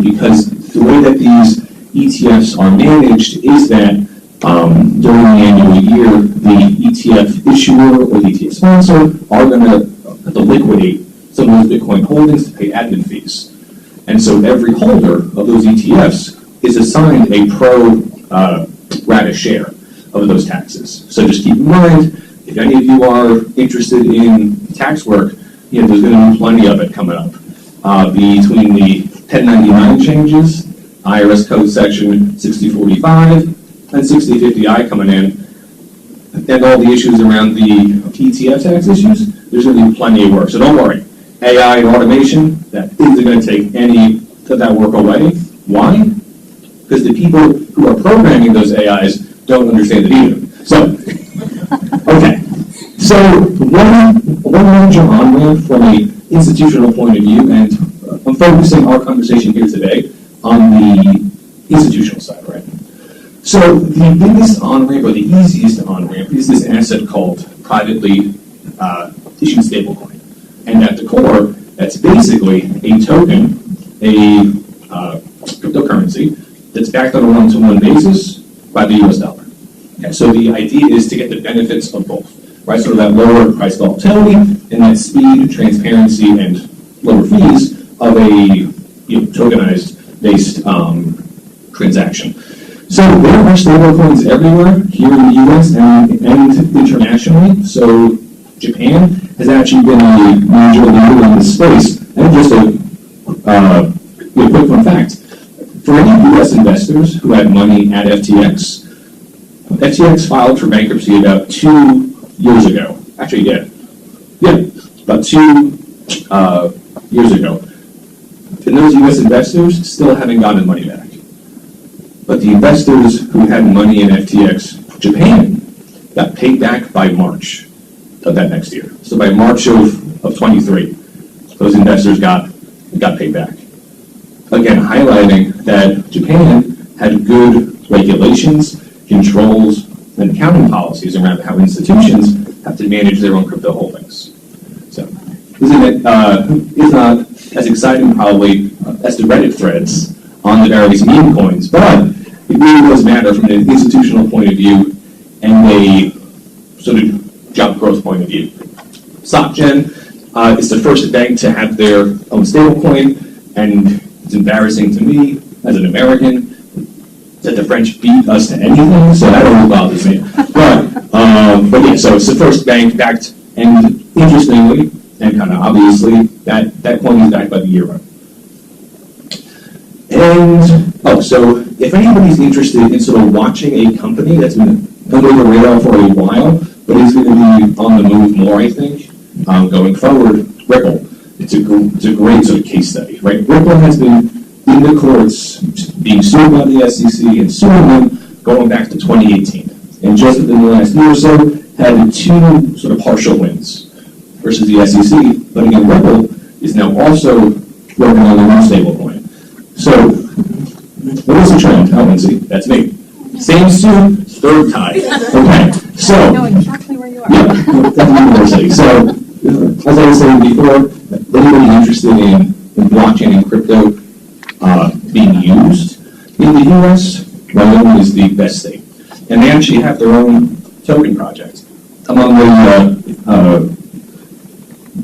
because the way that these ETFs are managed is that during the annual year, the ETF issuer or the ETF sponsor are going to have to liquidate some of those Bitcoin holdings to pay admin fees. And so every holder of those ETFs is assigned a pro rata share of those taxes. So just keep in mind, if any of you are interested in tax work, there's going to be plenty of it coming up. Between the 1099 changes, IRS Code Section 6045, and 6050I coming in, and all the issues around the ETF tax issues, there's going to be plenty of work. So don't worry. AI and automation, that isn't going to take any of that work away. Why? Because the people who are programming those AIs don't understand it either. So, okay. So one major on-ramp from an institutional point of view, and I'm focusing our conversation here today on the institutional side, right? So the biggest on-ramp, or the easiest on-ramp, is this asset called privately issued stablecoin. And at the core, that's basically a token, a cryptocurrency, that's backed on a one-to-one basis by the US dollar. Okay, so the idea is to get the benefits of both, right? So that lower price volatility and that speed, transparency, and lower fees of a tokenized based transaction. So there are stablecoins everywhere here in the US and internationally. So Japan has actually been a major leader in this space. And just a quick fun fact, for any US investors who had money at FTX, FTX filed for bankruptcy about 2 years ago. Actually, about 2 years ago. And those US investors still haven't gotten money back. But the investors who had money in FTX Japan got paid back by March. of that next year. So by March of 23, those investors got paid back. Again, highlighting that Japan had good regulations, controls, and accounting policies around how institutions have to manage their own crypto holdings. So, isn't it, is not as exciting probably as the Reddit threads on the various meme coins, but it really does matter from an institutional point of view and a sort of job growth point of view. SocGen is the first bank to have their own stablecoin, and it's embarrassing to me as an American that the French beat us to anything, so that always bothers me. But yeah, so it's the first bank backed, and interestingly, and kind of obviously, that coin is backed by the euro. And, so if anybody's interested in sort of watching a company that's been under the radar for a while, but is going to be on the move more, I think, going forward, Ripple. It's a great sort of case study, right? Ripple has been in the courts, being sued by the SEC and suing them going back to 2018. And just within the last year or so, had two sort of partial wins versus the SEC. But again, Ripple is now also working on their own stablecoin. So, what is the trend? Oh, Lindsay, that's me. Same suit, third tie. Okay, so. I know exactly where you are. Yeah, that's the university. So, as I was saying before, anybody interested in blockchain and crypto being used in the US, Wyoming is the best state. And they actually have their own token project among the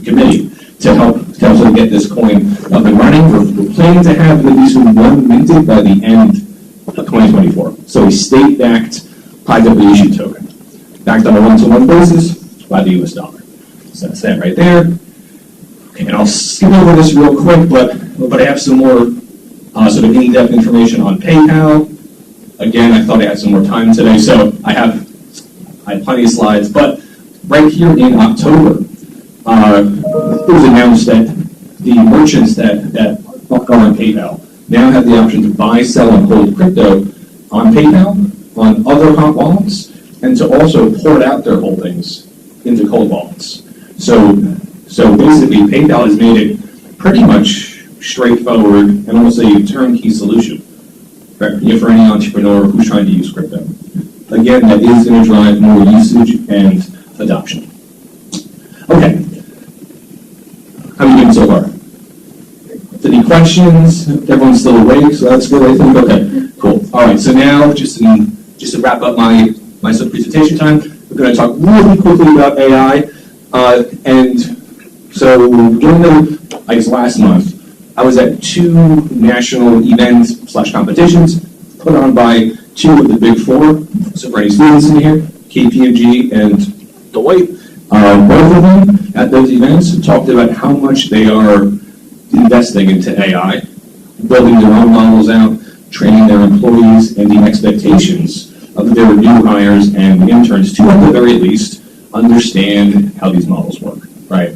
committee to help sort of get this coin up and running. We're planning to have at least one minted by the end of 2024. So a state-backed privately issued token, backed on a one-to-one basis by the US dollar. So that's that right there. Okay, and I'll skip over this real quick, but I have some more sort of in-depth information on PayPal. Again, I thought I had some more time today, so I had plenty of slides. But right here in October, it was announced that the merchants that are on PayPal now have the option to buy, sell, and hold crypto on PayPal, on other hot wallets, and to also port out their holdings into cold wallets. So basically, PayPal has made it pretty much straightforward and almost a turnkey solution for any entrepreneur who's trying to use crypto. Again, that is going to drive more usage and adoption. Okay. How are you doing so far? Any questions? Everyone's still awake, so that's good, I think. Okay, cool. All right, so now, just to wrap up my sort of presentation time, we're going to talk really quickly about AI. And so during the, I guess, last month, I was at two national events / competitions put on by two of the big four. So for any students in here, KPMG and Deloitte, both of them at those events talked about how much they are investing into AI, building their own models out, training their employees, and the expectations of their new hires and interns to, at the very least, understand how these models work, right?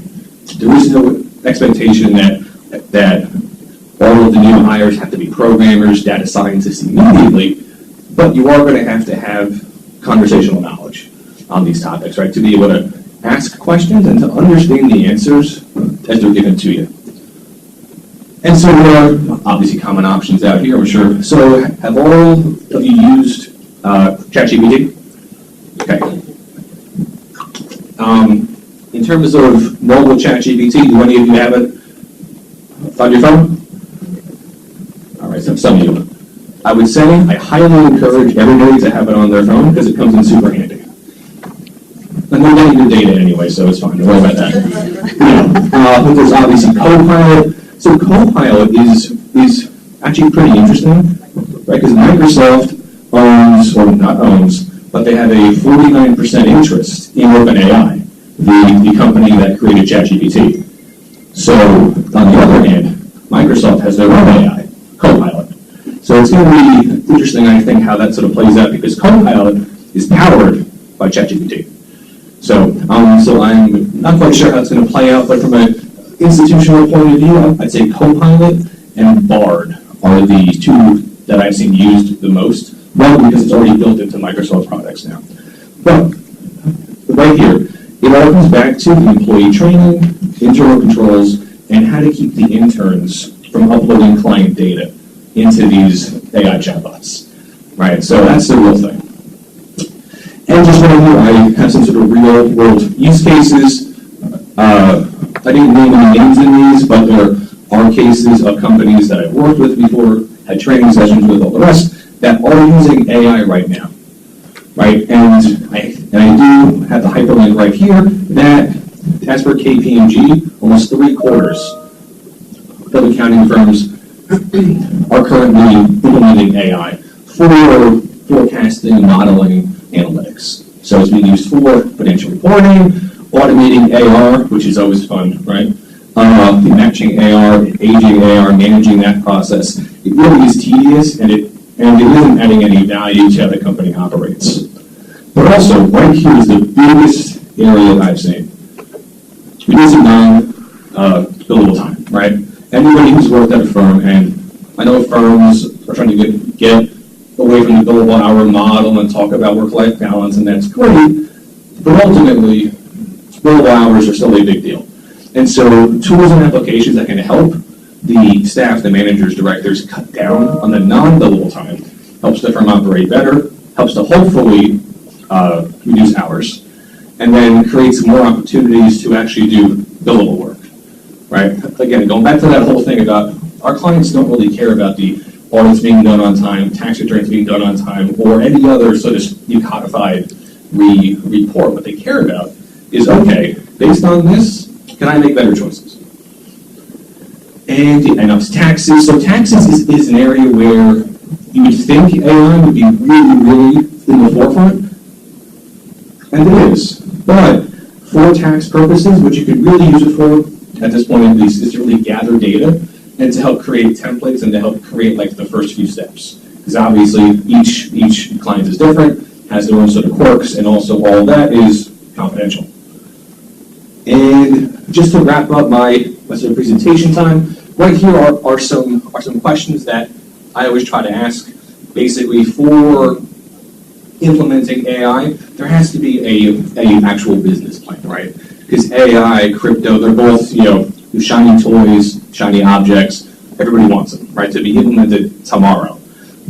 There is no expectation that all of the new hires have to be programmers, data scientists immediately, but you are going to have conversational knowledge on these topics, right? To be able to ask questions and to understand the answers as they're given to you. And so there are obviously common options out here, I'm sure. So have all of you used ChatGPT? Okay. In terms of mobile ChatGPT, do any of you have it on your phone? All right, so some of you. I would say I highly encourage everybody to have it on their phone because it comes in super handy. And they're getting your data anyway, so it's fine. Don't worry about that. There's obviously Copilot. So Copilot is actually pretty interesting, right? Because Microsoft owns, or not owns, but they have a 49% interest in OpenAI, the company that created ChatGPT. So on the other hand, Microsoft has their own AI, Copilot. So it's going to be interesting, I think, how that sort of plays out because Copilot is powered by ChatGPT. So I'm not quite sure how it's going to play out, but from an institutional point of view, I'd say Copilot and Bard are the two that I've seen used the most. One, because it's already built into Microsoft products now. But right here, it all comes back to the employee training, internal controls, and how to keep the interns from uploading client data into these AI chatbots, right? So that's the real thing. And just right here, I have some sort of real world use cases. I didn't name any names in these, but there are cases of companies that I've worked with before, had training sessions with, all the rest, that are using AI right now, right? And I do have the hyperlink right here that, as for KPMG, almost 3/4 of accounting firms are currently implementing AI for forecasting, modeling, analytics. So it's being used for financial reporting, automating AR, which is always fun, right? Matching AR, aging AR, managing that process. It really is tedious, and it isn't adding any value to how the company operates. But also, right here is the biggest area that I've seen. Reducing non-billable time, right? Anybody who's worked at a firm, and I know firms are trying to get away from the billable hour model and talk about work-life balance, and that's great, but ultimately, billable hours are still a big deal. And so tools and applications that can help the staff, the managers, directors cut down on the non-billable time helps the firm operate better, helps to hopefully reduce hours, and then creates more opportunities to actually do billable work, right? Again, going back to that whole thing about our clients don't really care about the audits being done on time, tax returns being done on time, or any other sort of codified report. What they care about is, okay, based on this, can I make better choices? And it's taxes. So taxes is an area where you would think AI would be really, really in the forefront, and it is. But for tax purposes, what you could really use it for, at this point at least, is to really gather data and to help create templates and to help create like the first few steps. Because obviously each client is different, has their own sort of quirks, and also all of that is confidential. And just to wrap up my sort of presentation time, right here are some questions that I always try to ask. Basically, for implementing AI, there has to be a actual business plan, right? Because AI, crypto, they're both shiny toys, shiny objects. Everybody wants them, right? To be implemented tomorrow.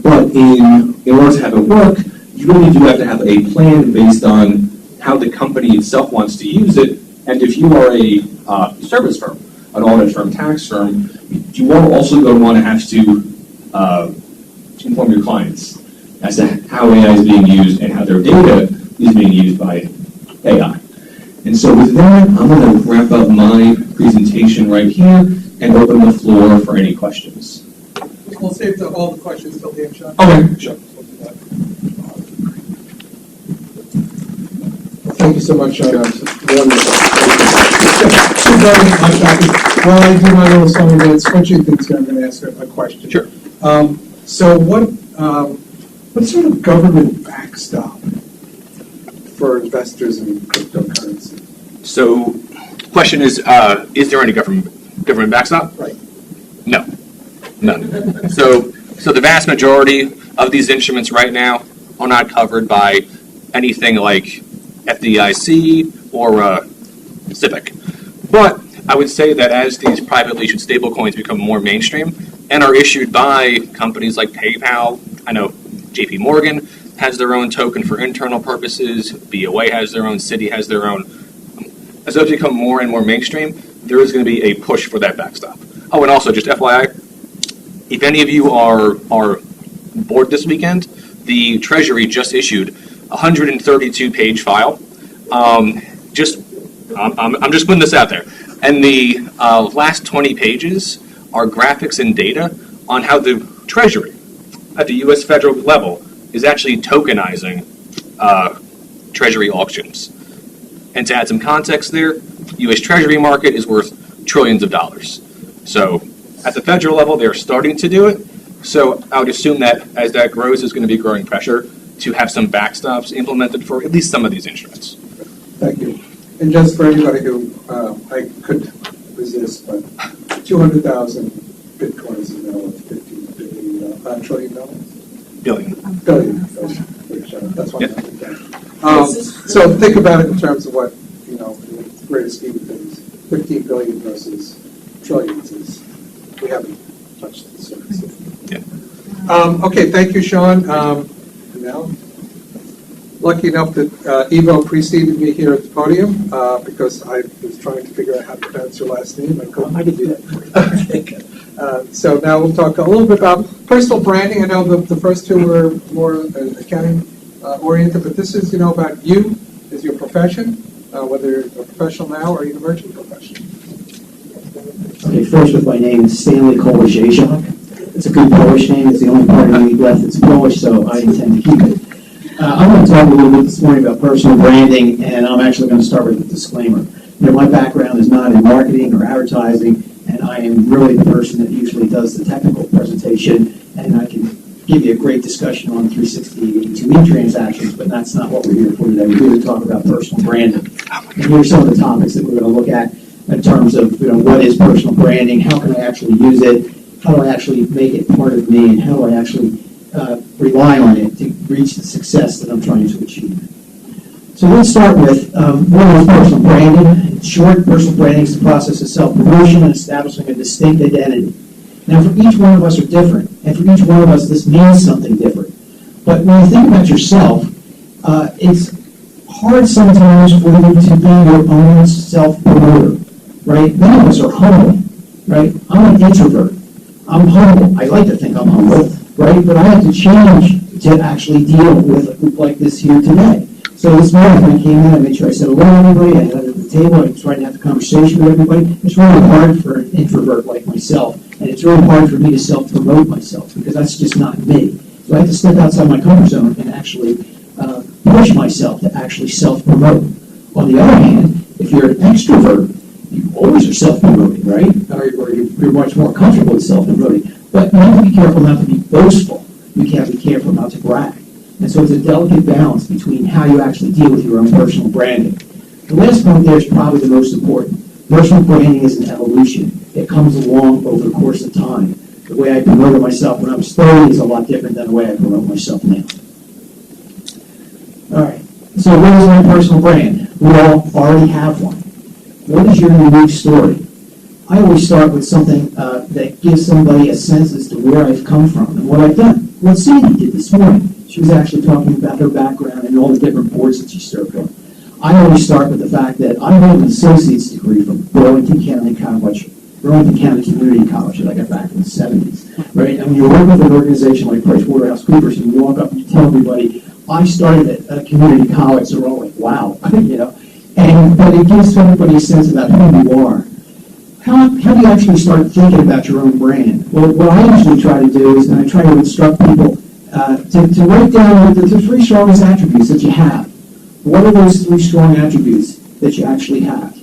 But in order to have it work, you really do have to have a plan based on how the company itself wants to use it. And if you are a service firm, an audit firm, tax firm, you are also going to want to have to inform your clients as to how AI is being used and how their data is being used by AI. And so with that, I'm going to wrap up my presentation right here and open the floor for any questions. We'll save all the questions till the end, Sean. Okay, sure. Thank you so much, Sean. Wonderful. While I do my little summary minutes, switching things here, I'm going to ask a question. Sure. So what sort of government backstop for investors in cryptocurrency? So, question is there any government backstop? Right. No, none. So the vast majority of these instruments right now are not covered by anything like FDIC or Civic. But I would say that as these privately issued stablecoins become more mainstream and are issued by companies like PayPal, I know JP Morgan has their own token for internal purposes, BOA has their own, Citi has their own. As those become more and more mainstream, there is going to be a push for that backstop. Oh, and also, just FYI, if any of you are bored this weekend, the Treasury just issued a 132-page file. I'm just putting this out there. And the last 20 pages are graphics and data on how the Treasury at the U.S. federal level is actually tokenizing Treasury auctions. And to add some context there, U.S. Treasury market is worth trillions of dollars. So at the federal level, they're starting to do it. So I would assume that as that grows, there's going to be growing pressure to have some backstops implemented for at least some of these instruments. Thank you. And just for anybody who I could resist, but 200,000 Bitcoins is now worth $15 trillion. Billion. Billion. That's one. Yeah. So think about it in terms of what greater scheme of things, 15 billion versus trillions is, we haven't touched the surface. Yeah. Okay, thank you, Sean. And now, lucky enough that Evo preceded me here at the podium because I was trying to figure out how to pronounce your last name. I could do that for you. So now we'll talk a little bit about personal branding. I know the first two were more accounting oriented, but this is, about you as your profession, whether you're a professional now or an emerging professional. Okay, first with my name is Stanley Kołodziejczak. It's a good Polish name. It's the only part of me left that's Polish, so I intend to keep it. I'm going to talk a little bit this morning about personal branding, and I'm actually going to start with a disclaimer. My background is not in marketing or advertising, and I am really the person that usually does the technical presentation, and I can give you a great discussion on 360 transactions, but that's not what we're here for today. We're here to talk about personal branding. And here are some of the topics that we're going to look at in terms of what is personal branding, how can I actually use it, how do I actually make it part of me, and how do I actually rely on it to reach the success that I'm trying to achieve. So let's start with what is personal branding. In short, personal branding is the process of self-promotion and establishing a distinct identity. Now, for each one of us are different, and for each one of us, this means something different. But when you think about yourself, it's hard sometimes for you to be your own self-promoter, right? Many of us are humble, right? I'm an introvert. I'm humble. I like to think I'm humble, right? But I have to change to actually deal with a group like this here today. So this morning when I came in, I made sure I said hello to everybody. I had at the table. I tried to have a conversation with everybody. It's really hard for an introvert like myself, and it's really hard for me to self-promote myself because that's just not me. So I have to step outside my comfort zone and actually push myself to actually self-promote. On the other hand, if you're an extrovert, you always are self-promoting, right? Or you're much more comfortable with self-promoting. But you have to be careful not to be boastful. You can't be careful not to brag. And so it's a delicate balance between how you actually deal with your own personal branding. The last point there is probably the most important. Personal branding is an evolution. It comes along over the course of time. The way I promoted myself when I was 30 is a lot different than the way I promote myself now. All right. So what is my personal brand? We all already have one. What is your unique story? I always start with something that gives somebody a sense as to where I've come from and what I've done. What Sandy did this morning. She was actually talking about her background and all the different boards that she served on. I always start with the fact that I have an associate's degree from Burlington County Community College that I got back in the 70s, right? And when you work with an organization like PricewaterhouseCoopers and you walk up and you tell everybody, I started at a community college, so we're all like, wow, but it gives everybody a sense about who you are. How do you actually start thinking about your own brand? Well, what I usually try to do is, and I try to instruct people to write down the three strongest attributes that you have. What are those three strong attributes that you actually have?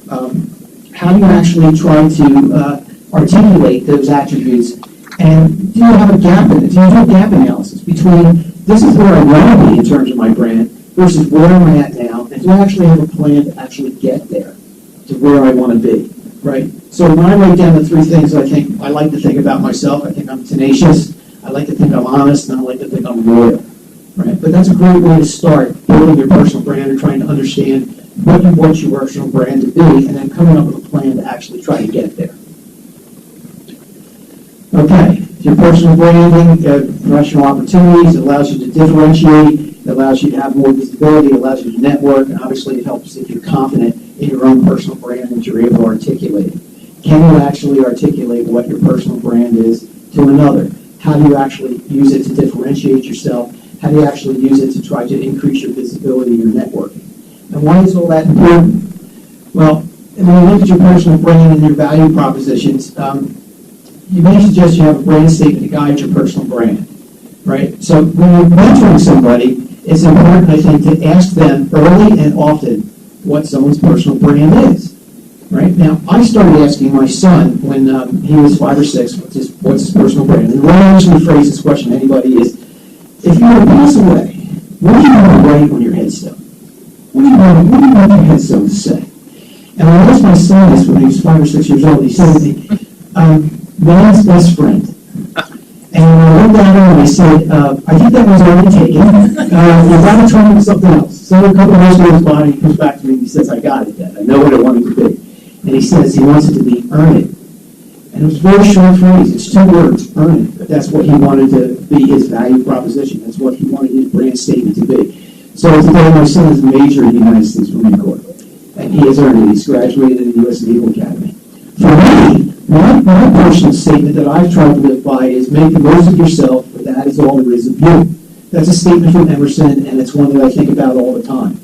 How do you actually try to articulate those attributes? And do you have a gap in it? Do you do a gap analysis between this is where I want to be in terms of my brand versus where I'm at now, and do I actually have a plan to actually get there to where I want to be, right? So when I write down the three things I like to think about myself, I think I'm tenacious, I like to think I'm honest, and I like to think I'm loyal, right? But that's a great way to start building your personal brand and trying to understand what you want your personal brand to be, and then coming up with a plan to actually try to get there. Okay, your personal branding, professional opportunities, it allows you to differentiate, it allows you to have more visibility, it allows you to network, and obviously it helps if you're confident in your own personal brand and you're able to articulate it. Can you actually articulate what your personal brand is to another? How do you actually use it to differentiate yourself? How do you actually use it to try to increase your visibility, your networking? And why is all that important? Well, when you look at your personal brand and your value propositions, you may suggest you have a brand statement to guide your personal brand, right? So when you're mentoring somebody, it's important, I think, to ask them early and often what someone's personal brand is, right? Now, I started asking my son when he was 5 or 6, what's his personal brand? And the way I usually phrase this question to anybody is, if you were to pass away, what do you want to write on your headstone? What do you want your headstone to say? And I asked my son this when he was 5 or 6 years old. He said to me, man's best friend. And when I wrote at him and I said, I think that was already taken. You got to try something else. So a couple of years goes by, he comes back to me and he says, I got it, Dad. I know what I want it to be. And he says he wants it to be earn it. And it was a very short phrase. It's 2 words, earn it. But that's what he wanted to be his value proposition. That's what he wanted his brand statement to be. So today my son is a major in the United States Marine Corps. And he has earned it. He's graduated in the U.S. Naval Academy. For me, my personal statement that I've tried to live by is make the most of yourself, for that is all there is of you. That's a statement from Emerson, and it's one that I think about all the time.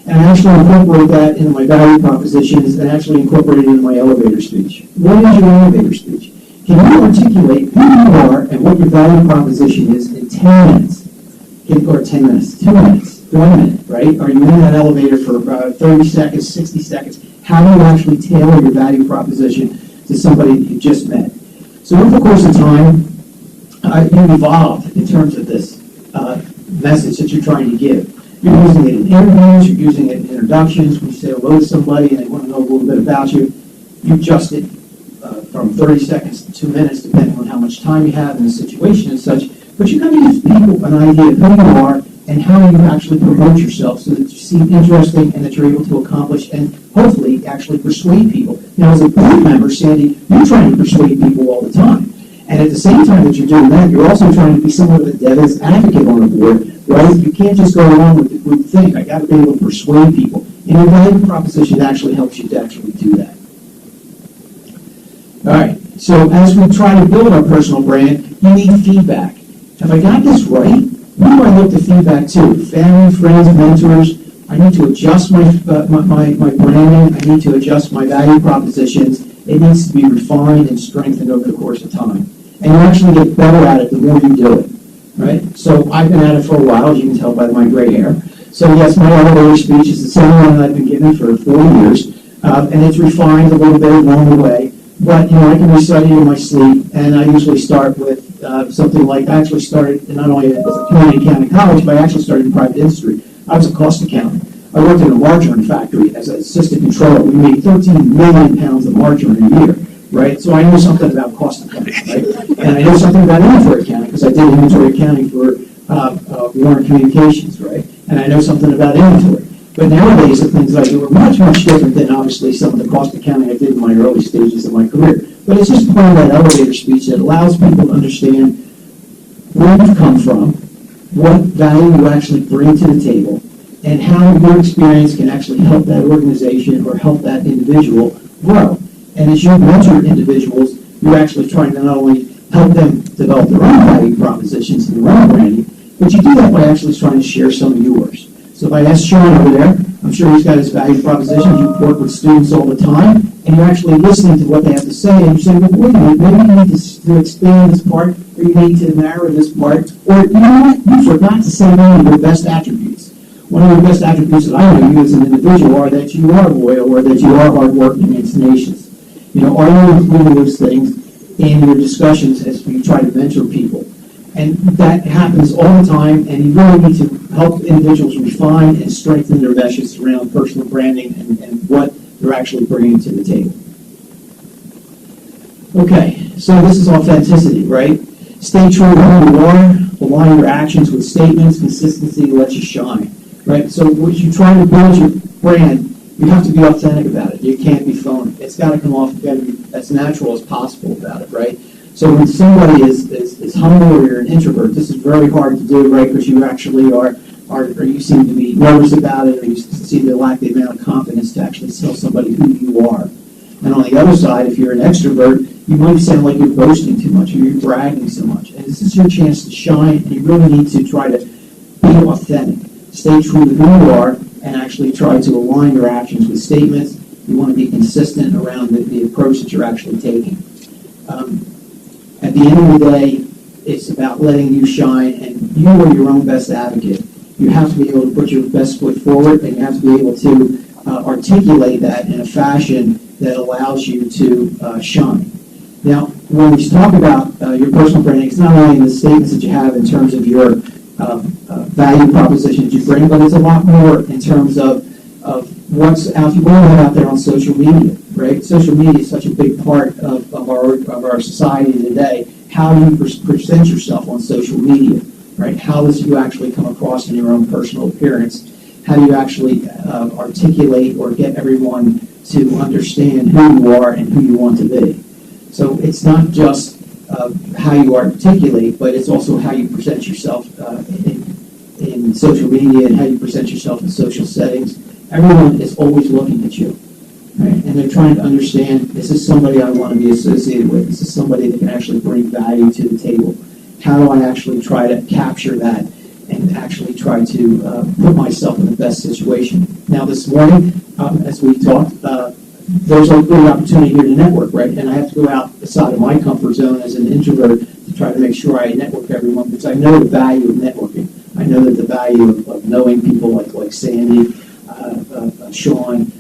And I actually incorporate that into my value propositions and actually incorporate it into my elevator speech. What is your elevator speech? Can you articulate who you are and what your value proposition is in 10 minutes? Or 10 minutes, 2 minutes, 1 minute, right? Are you in that elevator for 30 seconds, 60 seconds? How do you actually tailor your value proposition to somebody that you just met? So over the course of time, you've evolved in terms of this message that you're trying to give. You're using it in interviews, you're using it in introductions. When you say hello to somebody and they want to know a little bit about you, you adjust it from 30 seconds to 2 minutes, depending on how much time you have in the situation and such. But you got to give people an idea of who you are and how you actually promote yourself so that you seem interesting and that you're able to accomplish and hopefully actually persuade people. Now, as a board member, Sandy, you're trying to persuade people all the time. And at the same time that you're doing that, you're also trying to be somewhat of a devil's advocate on the board, right? You can't just go along with the group thing. I got to be able to persuade people. And your value proposition actually helps you to actually do that. All right. So as we try to build our personal brand, you need feedback. Have I got this right? Who do I look to feedback to? Family, friends, mentors. I need to adjust my branding. I need to adjust my value propositions. It needs to be refined and strengthened over the course of time. And you actually get better at it the more you do it, right? So I've been at it for a while, as you can tell by my gray hair. So yes, my elevator speech is the same one that I've been giving for 40 years, and it's refined a little bit along the way. But, you know, I can recite it in my sleep, and I usually start with something like, I actually started not only as a community accounting college, but I actually started in private industry. I was a cost accountant. I worked in a margarine factory as an assistant controller. We made 13 million pounds of margarine a year, right? So I know something about cost accounting, right? And I know something about inventory accounting because I did inventory accounting for Warren Communications, right? And I know something about inventory. But nowadays, the things I do are much, much different than obviously some of the cost accounting I did in my early stages of my career. But it's just part of that elevator speech that allows people to understand where you've come from, what value you actually bring to the table, and how your experience can actually help that organization or help that individual grow. And as you mentor individuals, you're actually trying to not only help them develop their own value propositions and their own branding, but you do that by actually trying to share some of yours. So if I ask Sean over there, I'm sure he's got his value propositions. You work with students all the time, and you're actually listening to what they have to say, and you say, well, wait a minute, maybe you need to expand this part, or you need to narrow this part, or you know what, you forgot to say one of your best attributes. One of your best attributes that I know you as an individual are that you are loyal, or that you are hardworking and tenacious. You know, are you including those things in your discussions as you try to mentor people? And that happens all the time, and you really need to help individuals refine and strengthen their messages around personal branding and what they're actually bringing to the table. Okay, so this is authenticity, right? Stay true to who you are, align your actions with statements, consistency lets you shine, right? So when you try to build your brand, you have to be authentic about it. You can't be phony. It's got to come off, you got to be as natural as possible about it, right? So when somebody is humble or you're an introvert, this is very hard to do, right? Because you actually are you seem to be nervous about it, or you seem to lack the amount of confidence to actually tell somebody who you are. And on the other side, if you're an extrovert, you might sound like you're boasting too much or you're bragging so much. And this is your chance to shine, and you really need to try to be authentic. Stay true to who you are, and actually try to align your actions with statements. You want to be consistent around the approach that you're actually taking. At the end of the day, it's about letting you shine, and you are your own best advocate. You have to be able to put your best foot forward, and you have to be able to articulate that in a fashion that allows you to shine. Now, when we talk about your personal branding, it's not only the statements that you have in terms of your value propositions you bring, but it's a lot more in terms of what's out there on social media, right? Social media is such a big part of our society today. how do you present yourself on social media, right? How does you actually come across in your own personal appearance? How do you actually articulate or get everyone to understand who you are and who you want to be? So it's not just how you articulate, but it's also how you present yourself in social media and how you present yourself in social settings. Everyone is always looking at you, right? And they're trying to understand, is this somebody I want to be associated with? Is this somebody that can actually bring value to the table? How do I actually try to capture that and actually try to put myself in the best situation? Now, this morning, as we talked, there's a great opportunity here to network, right? And I have to go outside of my comfort zone as an introvert to try to make sure I network everyone, because I know the value of networking. I know that the value of knowing people like Sandy, Sean,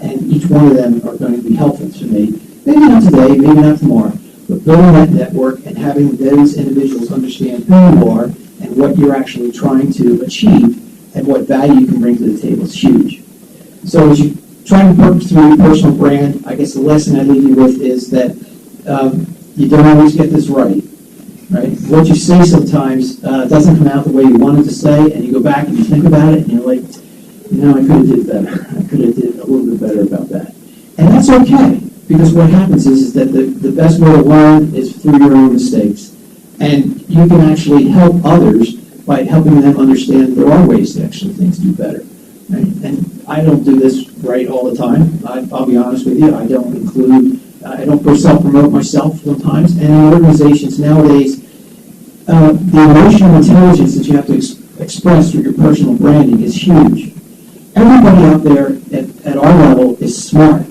and each one of them are going to be helpful to me. Maybe not today, maybe not tomorrow, but building that network and having those individuals understand who you are and what you're actually trying to achieve and what value you can bring to the table is huge. So as you try to work through your personal brand, I guess the lesson I leave you with is that you don't always get this right. What you say sometimes doesn't come out the way you wanted to say, and you go back and you think about it, and you're like, I could have did better. I could have did a little bit better about that. And that's okay, because what happens is that the best way to learn is through your own mistakes. And you can actually help others by helping them understand there are ways to actually things do better. Right? And I don't do this right all the time. I'll be honest with you. I don't self-promote myself sometimes. And in organizations nowadays, the emotional intelligence that you have to express through your personal branding is huge. Everybody out there at our level is smart,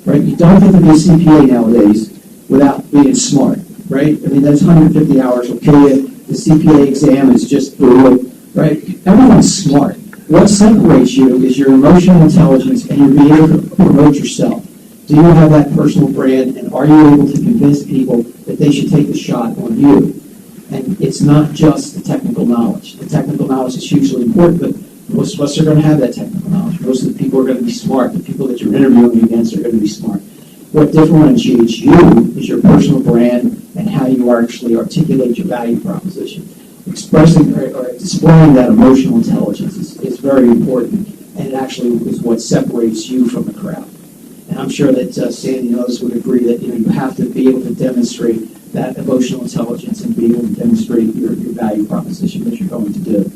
right? You don't get to be a CPA nowadays without being smart, right? I mean, those 150 hours will kill you. The CPA exam is just brutal, right? Everyone's smart. What separates you is your emotional intelligence and your being able to promote yourself. Do you have that personal brand, and are you able to convince people that they should take the shot on you? And it's not just the technical knowledge. The technical knowledge is hugely important, but most of us are going to have that technical knowledge. Most of the people are going to be smart. The people that you're interviewing against are going to be smart. What differentiates you is your personal brand and how you actually articulate your value proposition. Expressing or displaying that emotional intelligence is very important, and it actually is what separates you from the crowd. And I'm sure that Sandy and others would agree that you have to be able to demonstrate that emotional intelligence and be able to demonstrate your value proposition that you're going to do.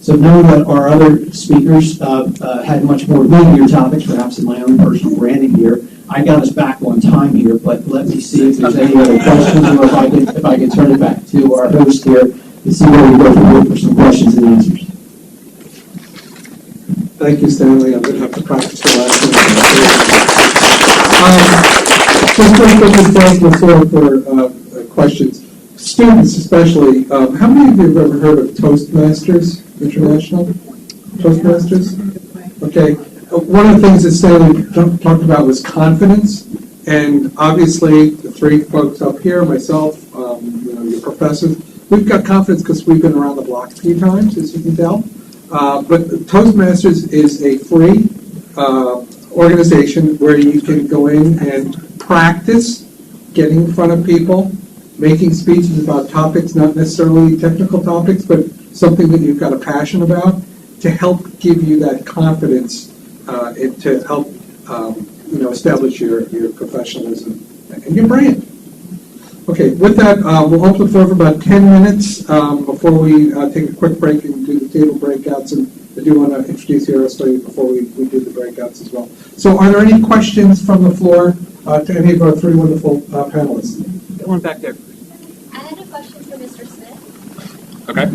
So knowing that our other speakers had much more meatier topics, perhaps in my own personal branding here, I got us back on time here, but let me see if there's any other questions, or if I can turn it back to our host here to see where we go from here for some questions and answers. Thank you, Stanley. I'm going to have to practice the last one. Just very quickly, thank you for questions. Students especially, how many of you have ever heard of Toastmasters International? Toastmasters? Okay. One of the things that Stanley talked about was confidence, and obviously the three folks up here, myself, your professors, we've got confidence because we've been around the block a few times, as you can tell. But Toastmasters is a free organization where you can go in and practice getting in front of people, making speeches about topics, not necessarily technical topics, but something that you've got a passion about, to help give you that confidence and to help establish your professionalism and your brand. Okay, with that, we'll open the floor for about 10 minutes before we take a quick break and do the table breakouts. And I do want to introduce the study before we do the breakouts as well. So are there any questions from the floor to any of our three wonderful panelists? Got one back there. I had a question for Mr. Smith. Okay.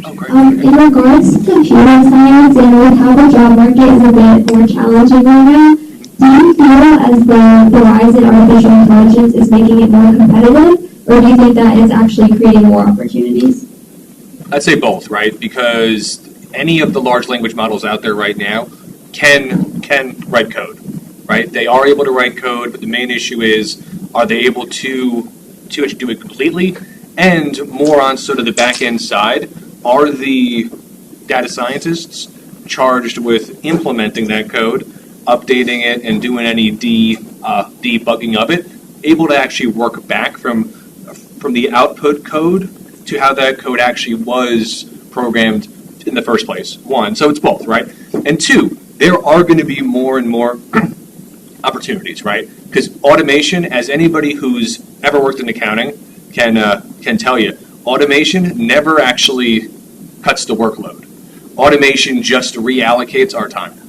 In regards to computer science and with how the job market is a bit more challenging right now, do you feel as the rise in artificial intelligence is making it more competitive, or do you think that it's actually creating more opportunities? I'd say both, right? Because any of the large language models out there right now can write code, right? They are able to write code, but the main issue is, are they able to actually do it completely? And more on sort of the back end side, are the data scientists charged with implementing that code, updating it, and doing any debugging of it able to actually work back from the output code to how that code actually was programmed in the first place. One, so it's both, right? And two, there are going to be more and more opportunities, right? Because automation, as anybody who's ever worked in accounting can tell you, automation never actually cuts the workload. Automation just reallocates our time,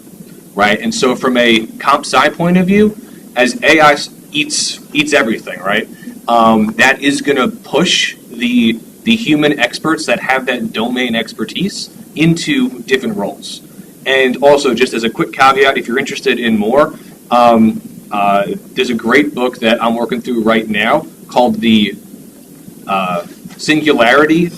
right? And so from a comp sci point of view, as AI eats everything, right? That is going to push the human experts that have that domain expertise into different roles. And also, just as a quick caveat, if you're interested in more, there's a great book that I'm working through right now called The Singularity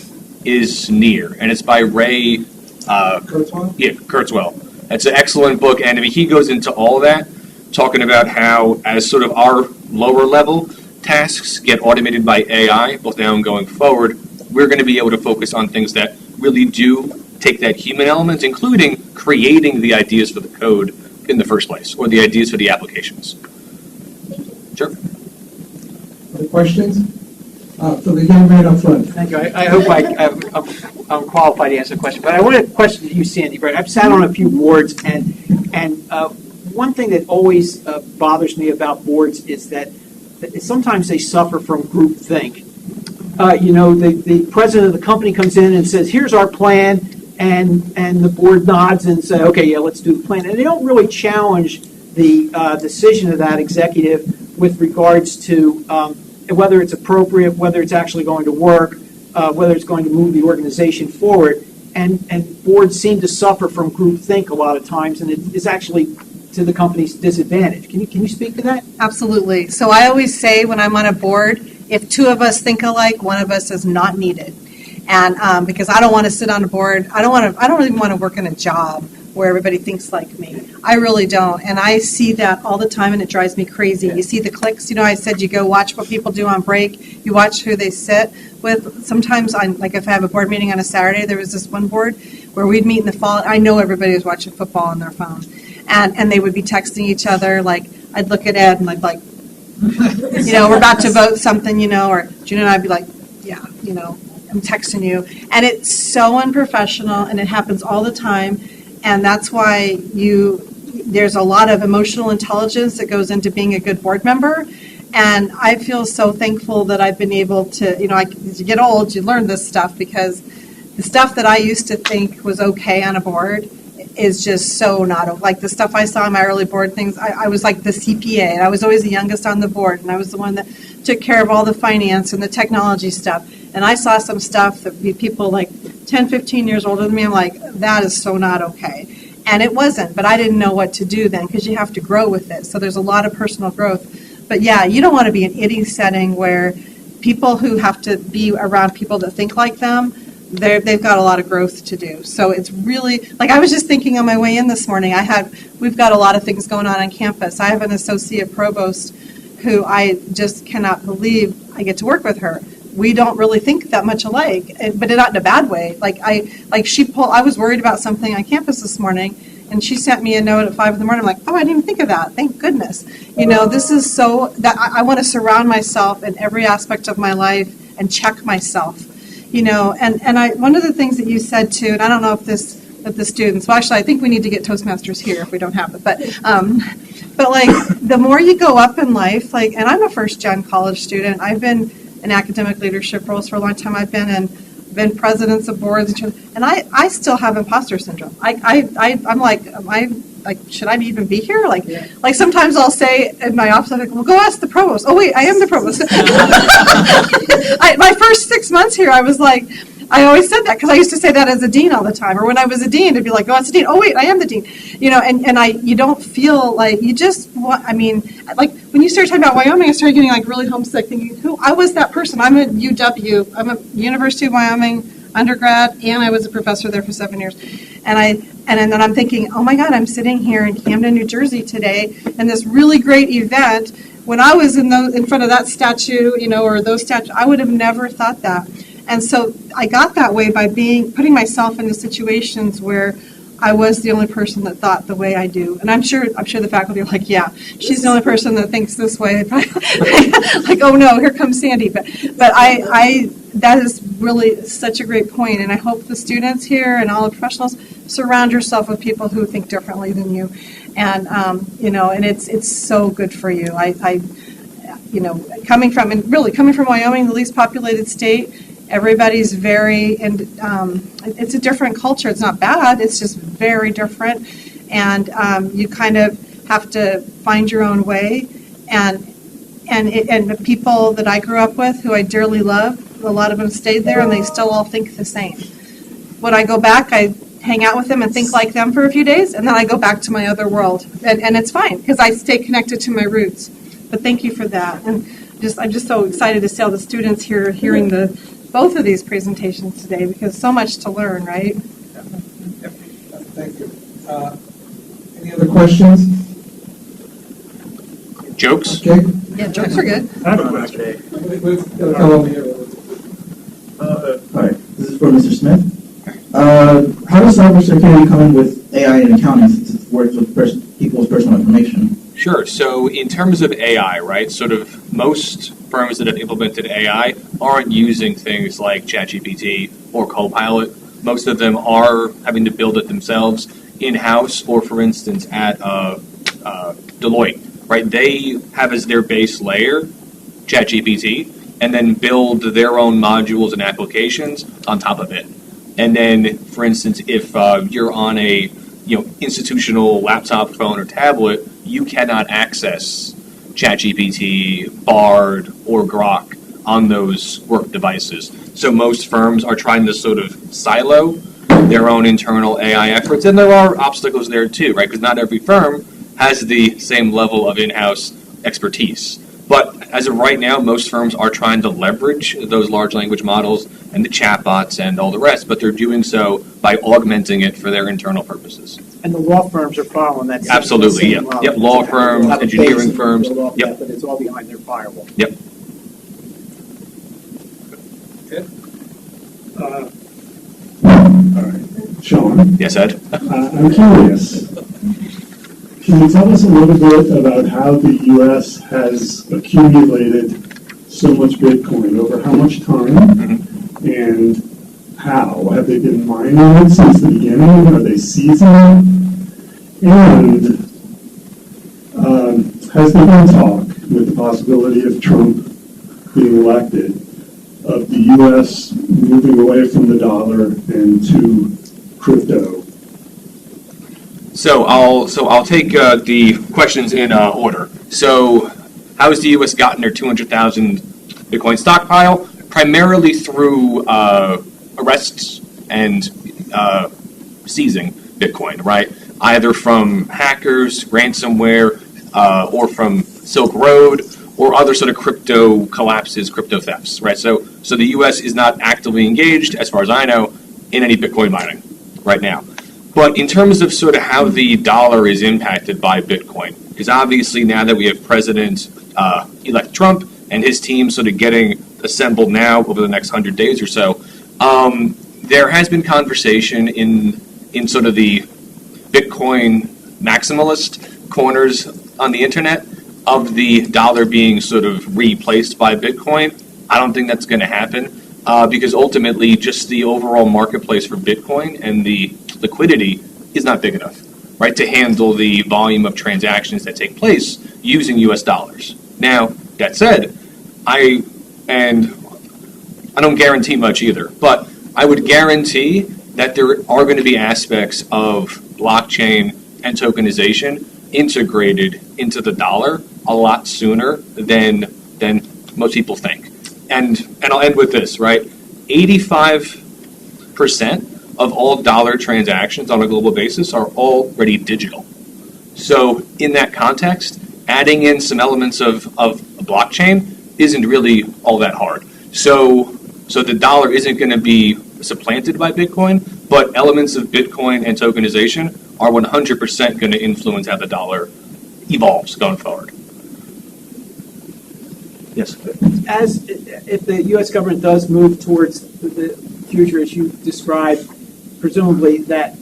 is Near, and it's by Ray Kurzweil? Yeah, Kurzweil. It's an excellent book, and he goes into all that, talking about how, as sort of our lower level tasks get automated by AI, both now and going forward, we're going to be able to focus on things that really do take that human element, including creating the ideas for the code in the first place, or the ideas for the applications. Sure. Other questions? So the young man up front. Thank you. I hope I'm qualified to answer the question, but I want to question you, Sandy. Right? I've sat on a few boards, and one thing that always bothers me about boards is that sometimes they suffer from groupthink. The president of the company comes in and says, "Here's our plan," and the board nods and say, "Okay, yeah, let's do the plan." And they don't really challenge the decision of that executive with regards to whether it's appropriate, whether it's actually going to work, whether it's going to move the organization forward. And boards seem to suffer from groupthink a lot of times, and it is actually to the company's disadvantage. Can you speak to that? Absolutely. So I always say when I'm on a board, if two of us think alike, one of us is not needed. And because I don't want to sit on a board, I don't even want to work in a job where everybody thinks like me. I really don't. And I see that all the time, and it drives me crazy. You see the clicks. I said you go watch what people do on break. You watch who they sit with. Sometimes, like if I have a board meeting on a Saturday, there was this one board where we'd meet in the fall. I know everybody was watching football on their phone. And they would be texting each other. Like, I'd look at Ed and I'd like, we're about to vote something, or June and I'd be like, yeah, I'm texting you. And it's so unprofessional, and it happens all the time. And that's why there's a lot of emotional intelligence that goes into being a good board member. And I feel so thankful that I've been able to, as you get old, you learn this stuff, because the stuff that I used to think was okay on a board is just so not, like the stuff I saw in my early board things. I was like the CPA, and I was always the youngest on the board, and I was the one that took care of all the finance and the technology stuff. And I saw some stuff that people like 10, 15 years older than me, I'm like, that is so not okay. And it wasn't, but I didn't know what to do then, because you have to grow with it. So there's a lot of personal growth. But yeah, you don't want to be in any setting where people who have to be around people that think like them, they've got a lot of growth to do. So it's really, like I was just thinking on my way in this morning, we've got a lot of things going on campus. I have an associate provost who I just cannot believe I get to work with her. We don't really think that much alike, but not in a bad way. I was worried about something on campus this morning, and she sent me a note at 5 a.m. I'm like, oh, I didn't even think of that. Thank goodness. This is so that I want to surround myself in every aspect of my life and check myself. One of the things that you said too, and I don't know if the students, well, actually, I think we need to get Toastmasters here if we don't have it, but like the more you go up in life, and I'm a first-gen college student. I've been in academic leadership roles for a long time. I've been presidents of boards, and I still have imposter syndrome. I'm like, should I even be here? Like sometimes I'll say in my office, I'm like, well, go ask the provost. Oh wait, I am the provost. My first 6 months here, I was like, I always said that because I used to say that as a dean all the time. Or when I was a dean, it'd be like, go ask the dean. Oh wait, I am the dean. You don't feel like you just want. Like when you started talking about Wyoming, I started getting like really homesick, thinking, who I was that person. I'm a UW. I'm a University of Wyoming undergrad, and I was a professor there for 7 years. And then I'm thinking, oh my God, I'm sitting here in Camden, New Jersey today, and this really great event. When I was in front of that statue, or those statues, I would have never thought that. And so I got that way by putting myself into situations where I was the only person that thought the way I do. And I'm sure the faculty are like, yeah, she's the only person that thinks this way. Like, oh no, here comes Sandy. But I that is really such a great point, and I hope the students here and all the professionals surround yourself with people who think differently than you. And and it's so good for you. I coming from Wyoming, the least populated state, everybody's and it's a different culture. It's not bad. It's just very different, and you kind of have to find your own way. And the people that I grew up with, who I dearly love, a lot of them stayed there, and they still all think the same. When I go back, I hang out with them and think like them for a few days, and then I go back to my other world, and it's fine because I stay connected to my roots. But thank you for that, and I'm just so excited to see all the students here hearing both of these presentations today, because so much to learn, right? Thank you. Any other questions? Jokes? Okay. Yeah, jokes are good. I have a question. Hi, this is for Mr. Smith. How does cybersecurity come in with AI and accounting since it works with people's personal information? Sure. So in terms of AI, right, sort of most firms that have implemented AI aren't using things like ChatGPT or Copilot. Most of them are having to build it themselves in-house, or for instance at Deloitte, right? They have as their base layer ChatGPT, and then build their own modules and applications on top of it. And then, for instance, if you're on a institutional laptop, phone, or tablet, you cannot access ChatGPT, Bard, or Grok on those work devices. So most firms are trying to sort of silo their own internal AI efforts, and there are obstacles there too, right? Because not every firm has the same level of in-house expertise. But as of right now, most firms are trying to leverage those large language models and the chatbots and all the rest, but they're doing so by augmenting it for their internal purposes. And the law firms are following that same Absolutely, same yeah. model. Yep, law firms, Have a engineering base firms. built off that, Yep. But it's all behind their firewall. Yep. All right. Sean, Yes, Ed? I'm curious. Can you tell us a little bit about how the U.S. has accumulated so much Bitcoin, over how much time, and how? Have they been mining it since the beginning? Are they seizing it? And has there been talk, with the possibility of Trump being elected, of the U.S. moving away from the dollar and to crypto? So I'll take the questions in order. So how has the U.S. gotten their 200,000 Bitcoin stockpile? Primarily through arrests and seizing Bitcoin, right? Either from hackers, ransomware, or from Silk Road, or other sort of crypto collapses, crypto thefts, right? So the U.S. is not actively engaged, as far as I know, in any Bitcoin mining right now. But in terms of sort of how the dollar is impacted by Bitcoin, because obviously now that we have President-elect Trump and his team sort of getting assembled now over the next 100 days or so, there has been conversation in sort of the Bitcoin maximalist corners on the internet of the dollar being sort of replaced by Bitcoin. I don't think that's going to happen because ultimately just the overall marketplace for Bitcoin and the liquidity is not big enough, right, to handle the volume of transactions that take place using US dollars. Now, that said, I don't guarantee much either, but I would guarantee that there are going to be aspects of blockchain and tokenization integrated into the dollar a lot sooner than most people think. And I'll end with this, right? 85% of all dollar transactions on a global basis are already digital. So in that context, adding in some elements of blockchain isn't really all that hard. So the dollar isn't going to be supplanted by Bitcoin, but elements of Bitcoin and tokenization are 100% going to influence how the dollar evolves going forward. Yes. If the U.S. government does move towards the future as you described, presumably that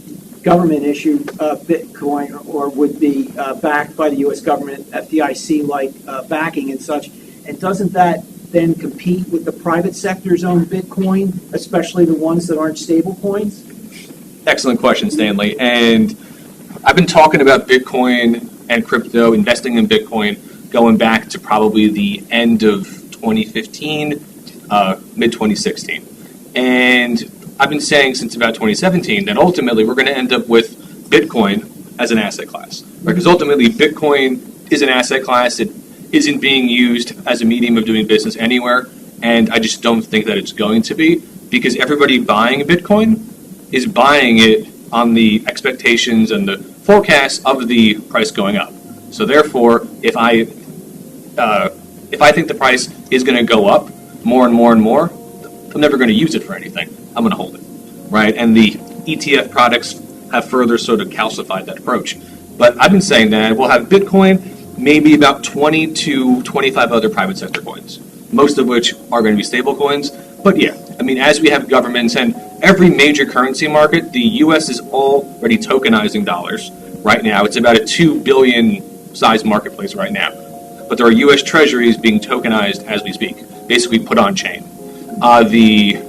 government-issued Bitcoin or would be backed by the U.S. government, FDIC-like backing and such. And doesn't that then compete with the private sector's own Bitcoin, especially the ones that aren't stable coins? Excellent question, Stanley. And I've been talking about Bitcoin and crypto, investing in Bitcoin, going back to probably the end of 2015, mid-2016. And I've been saying since about 2017 that ultimately we're going to end up with Bitcoin as an asset class. Right? Because ultimately Bitcoin is an asset class. It isn't being used as a medium of doing business anywhere. And I just don't think that it's going to be, because everybody buying Bitcoin is buying it on the expectations and the forecasts of the price going up. So therefore, if I think the price is going to go up more and more and more, I'm never going to use it for anything. I'm going to hold it, right? And the ETF products have further sort of calcified that approach. But I've been saying that we'll have Bitcoin, maybe about 20 to 25 other private sector coins, most of which are going to be stable coins. But yeah, I mean, as we have governments and every major currency market, the U.S. is already tokenizing dollars right now. It's about a 2 billion size marketplace right now. But there are U.S. treasuries being tokenized as we speak, basically put on chain. The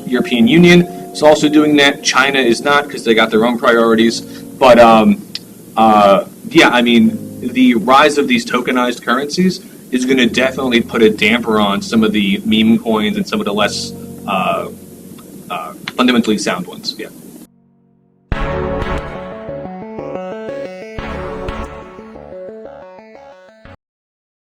European Union is also doing that. China is not, because they got their own priorities. But yeah, I mean, the rise of these tokenized currencies is going to definitely put a damper on some of the meme coins and some of the less fundamentally sound ones. Yeah.